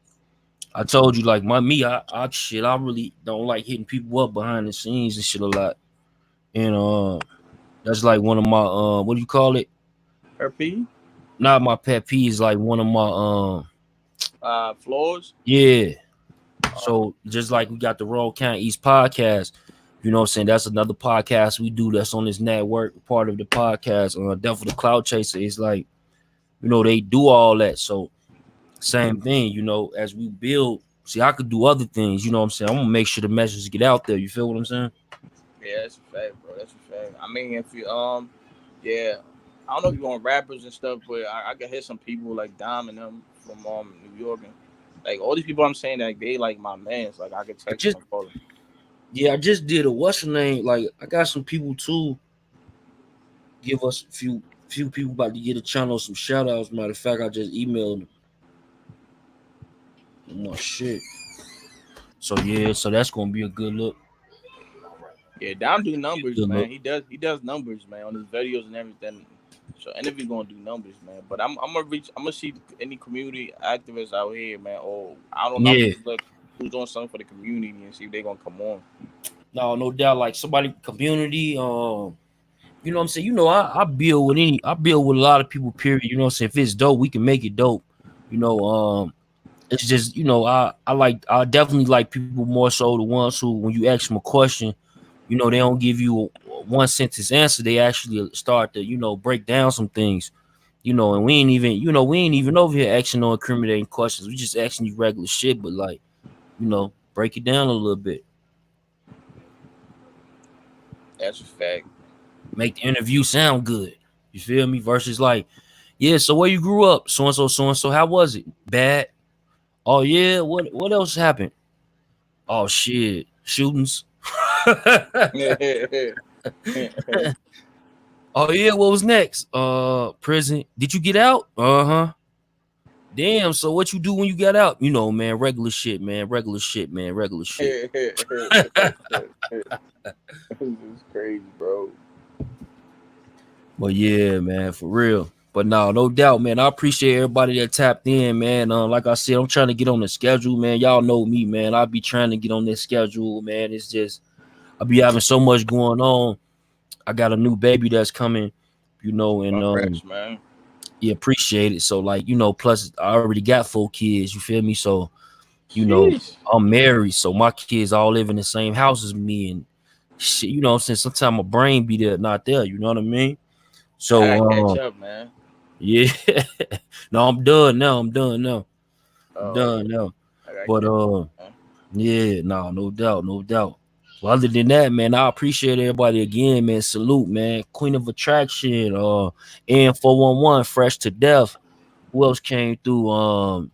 I told you, like I really don't like hitting people up behind the scenes and shit a lot. And that's like one of my what do you call it? RP, Not my pet peeves, like one of my floors. yeah. So just like we got the Roll Count East podcast, you know what I'm saying? That's another podcast we do that's on this network, part of the podcast. Death of the Cloud Chaser is like, they do all that. So same thing, as we build. See, I could do other things, you know what I'm saying? I'm gonna make sure the messages get out there. You feel what I'm saying? Yeah, that's a fact, bro. That's a fact. I mean, if you yeah, I don't know if you want rappers and stuff, but I can hit some people like Dom and them from New York, and like all these people I'm saying, like they like my mans. Like I could text them and call them. Yeah, I just did a what's your name? Like I got some people too. Give us a few people about to get a channel some shout outs. Matter of fact, I just emailed them. Oh, my shit. So yeah, so that's gonna be a good look. Yeah, Dom do numbers, Good man. look. He does numbers, man, on his videos and everything. So interview gonna do numbers, man. But I'm gonna see any community activists out here, man. Or I don't know, I'm Yeah. just look who's doing something for the community and see if they gonna come on. No doubt. Like somebody community, you know what I'm saying? You know, I build with I build with a lot of people, period. You know what I'm saying? If it's dope, we can make it dope. You know, it's just, you know, I definitely like people more so the ones who, when you ask them a question, you know, they don't give you a one sentence answer. They actually start to, you know, break down some things, you know, and we ain't even over here asking no incriminating questions. We just asking you regular shit, but like, you know, break it down a little bit. That's a fact. Make the interview sound good. You feel me? Versus like, yeah, so where you grew up? So and so, so and so. How was it? Bad. Oh yeah. What else happened? Oh shit. Shootings. Oh yeah, what was next? Prison. Did you get out? Uh-huh. Damn, so what you do when you got out? You know, man, regular shit, man. Regular shit, man. Regular shit. This is crazy, bro. But yeah, man, for real. But no doubt, man. I appreciate everybody that tapped in, man. Like I said, I'm trying to get on the schedule, man. Y'all know me, man. I'll be trying to get on this schedule, man. It's just I be having so much going on. I got a new baby that's coming, you know, and Congrats, man. yeah, appreciate it. So like, you know, plus I already got 4 kids, you feel me? So, you know, Sheesh. I'm married, so my kids all live in the same house as me, and shit, you know what I'm saying? Sometimes my brain be there, not there, you know what I mean? So I gotta catch up, man. yeah. No, I'm done now. I'm done now. Okay. I gotta But catch up, man. yeah, no doubt, no doubt. Well, other than that, man, I appreciate everybody again, man. Salute, man. Queen of Attraction, N411, Fresh to Death. Who else came through? Let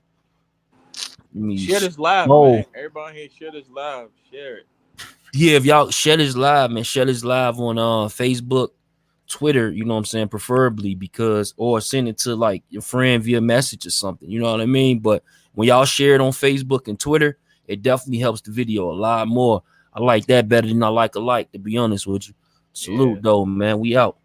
me Share see. this live, Oh, man. Everybody here, share this live. Share it. yeah, if y'all share this live, man, share this live on Facebook, Twitter, you know what I'm saying, preferably, because or send it to like your friend via message or something, you know what I mean? But when y'all share it on Facebook and Twitter, it definitely helps the video a lot more. I like that better than I like a like, to be honest with you. Yeah. Salute though, man. We out.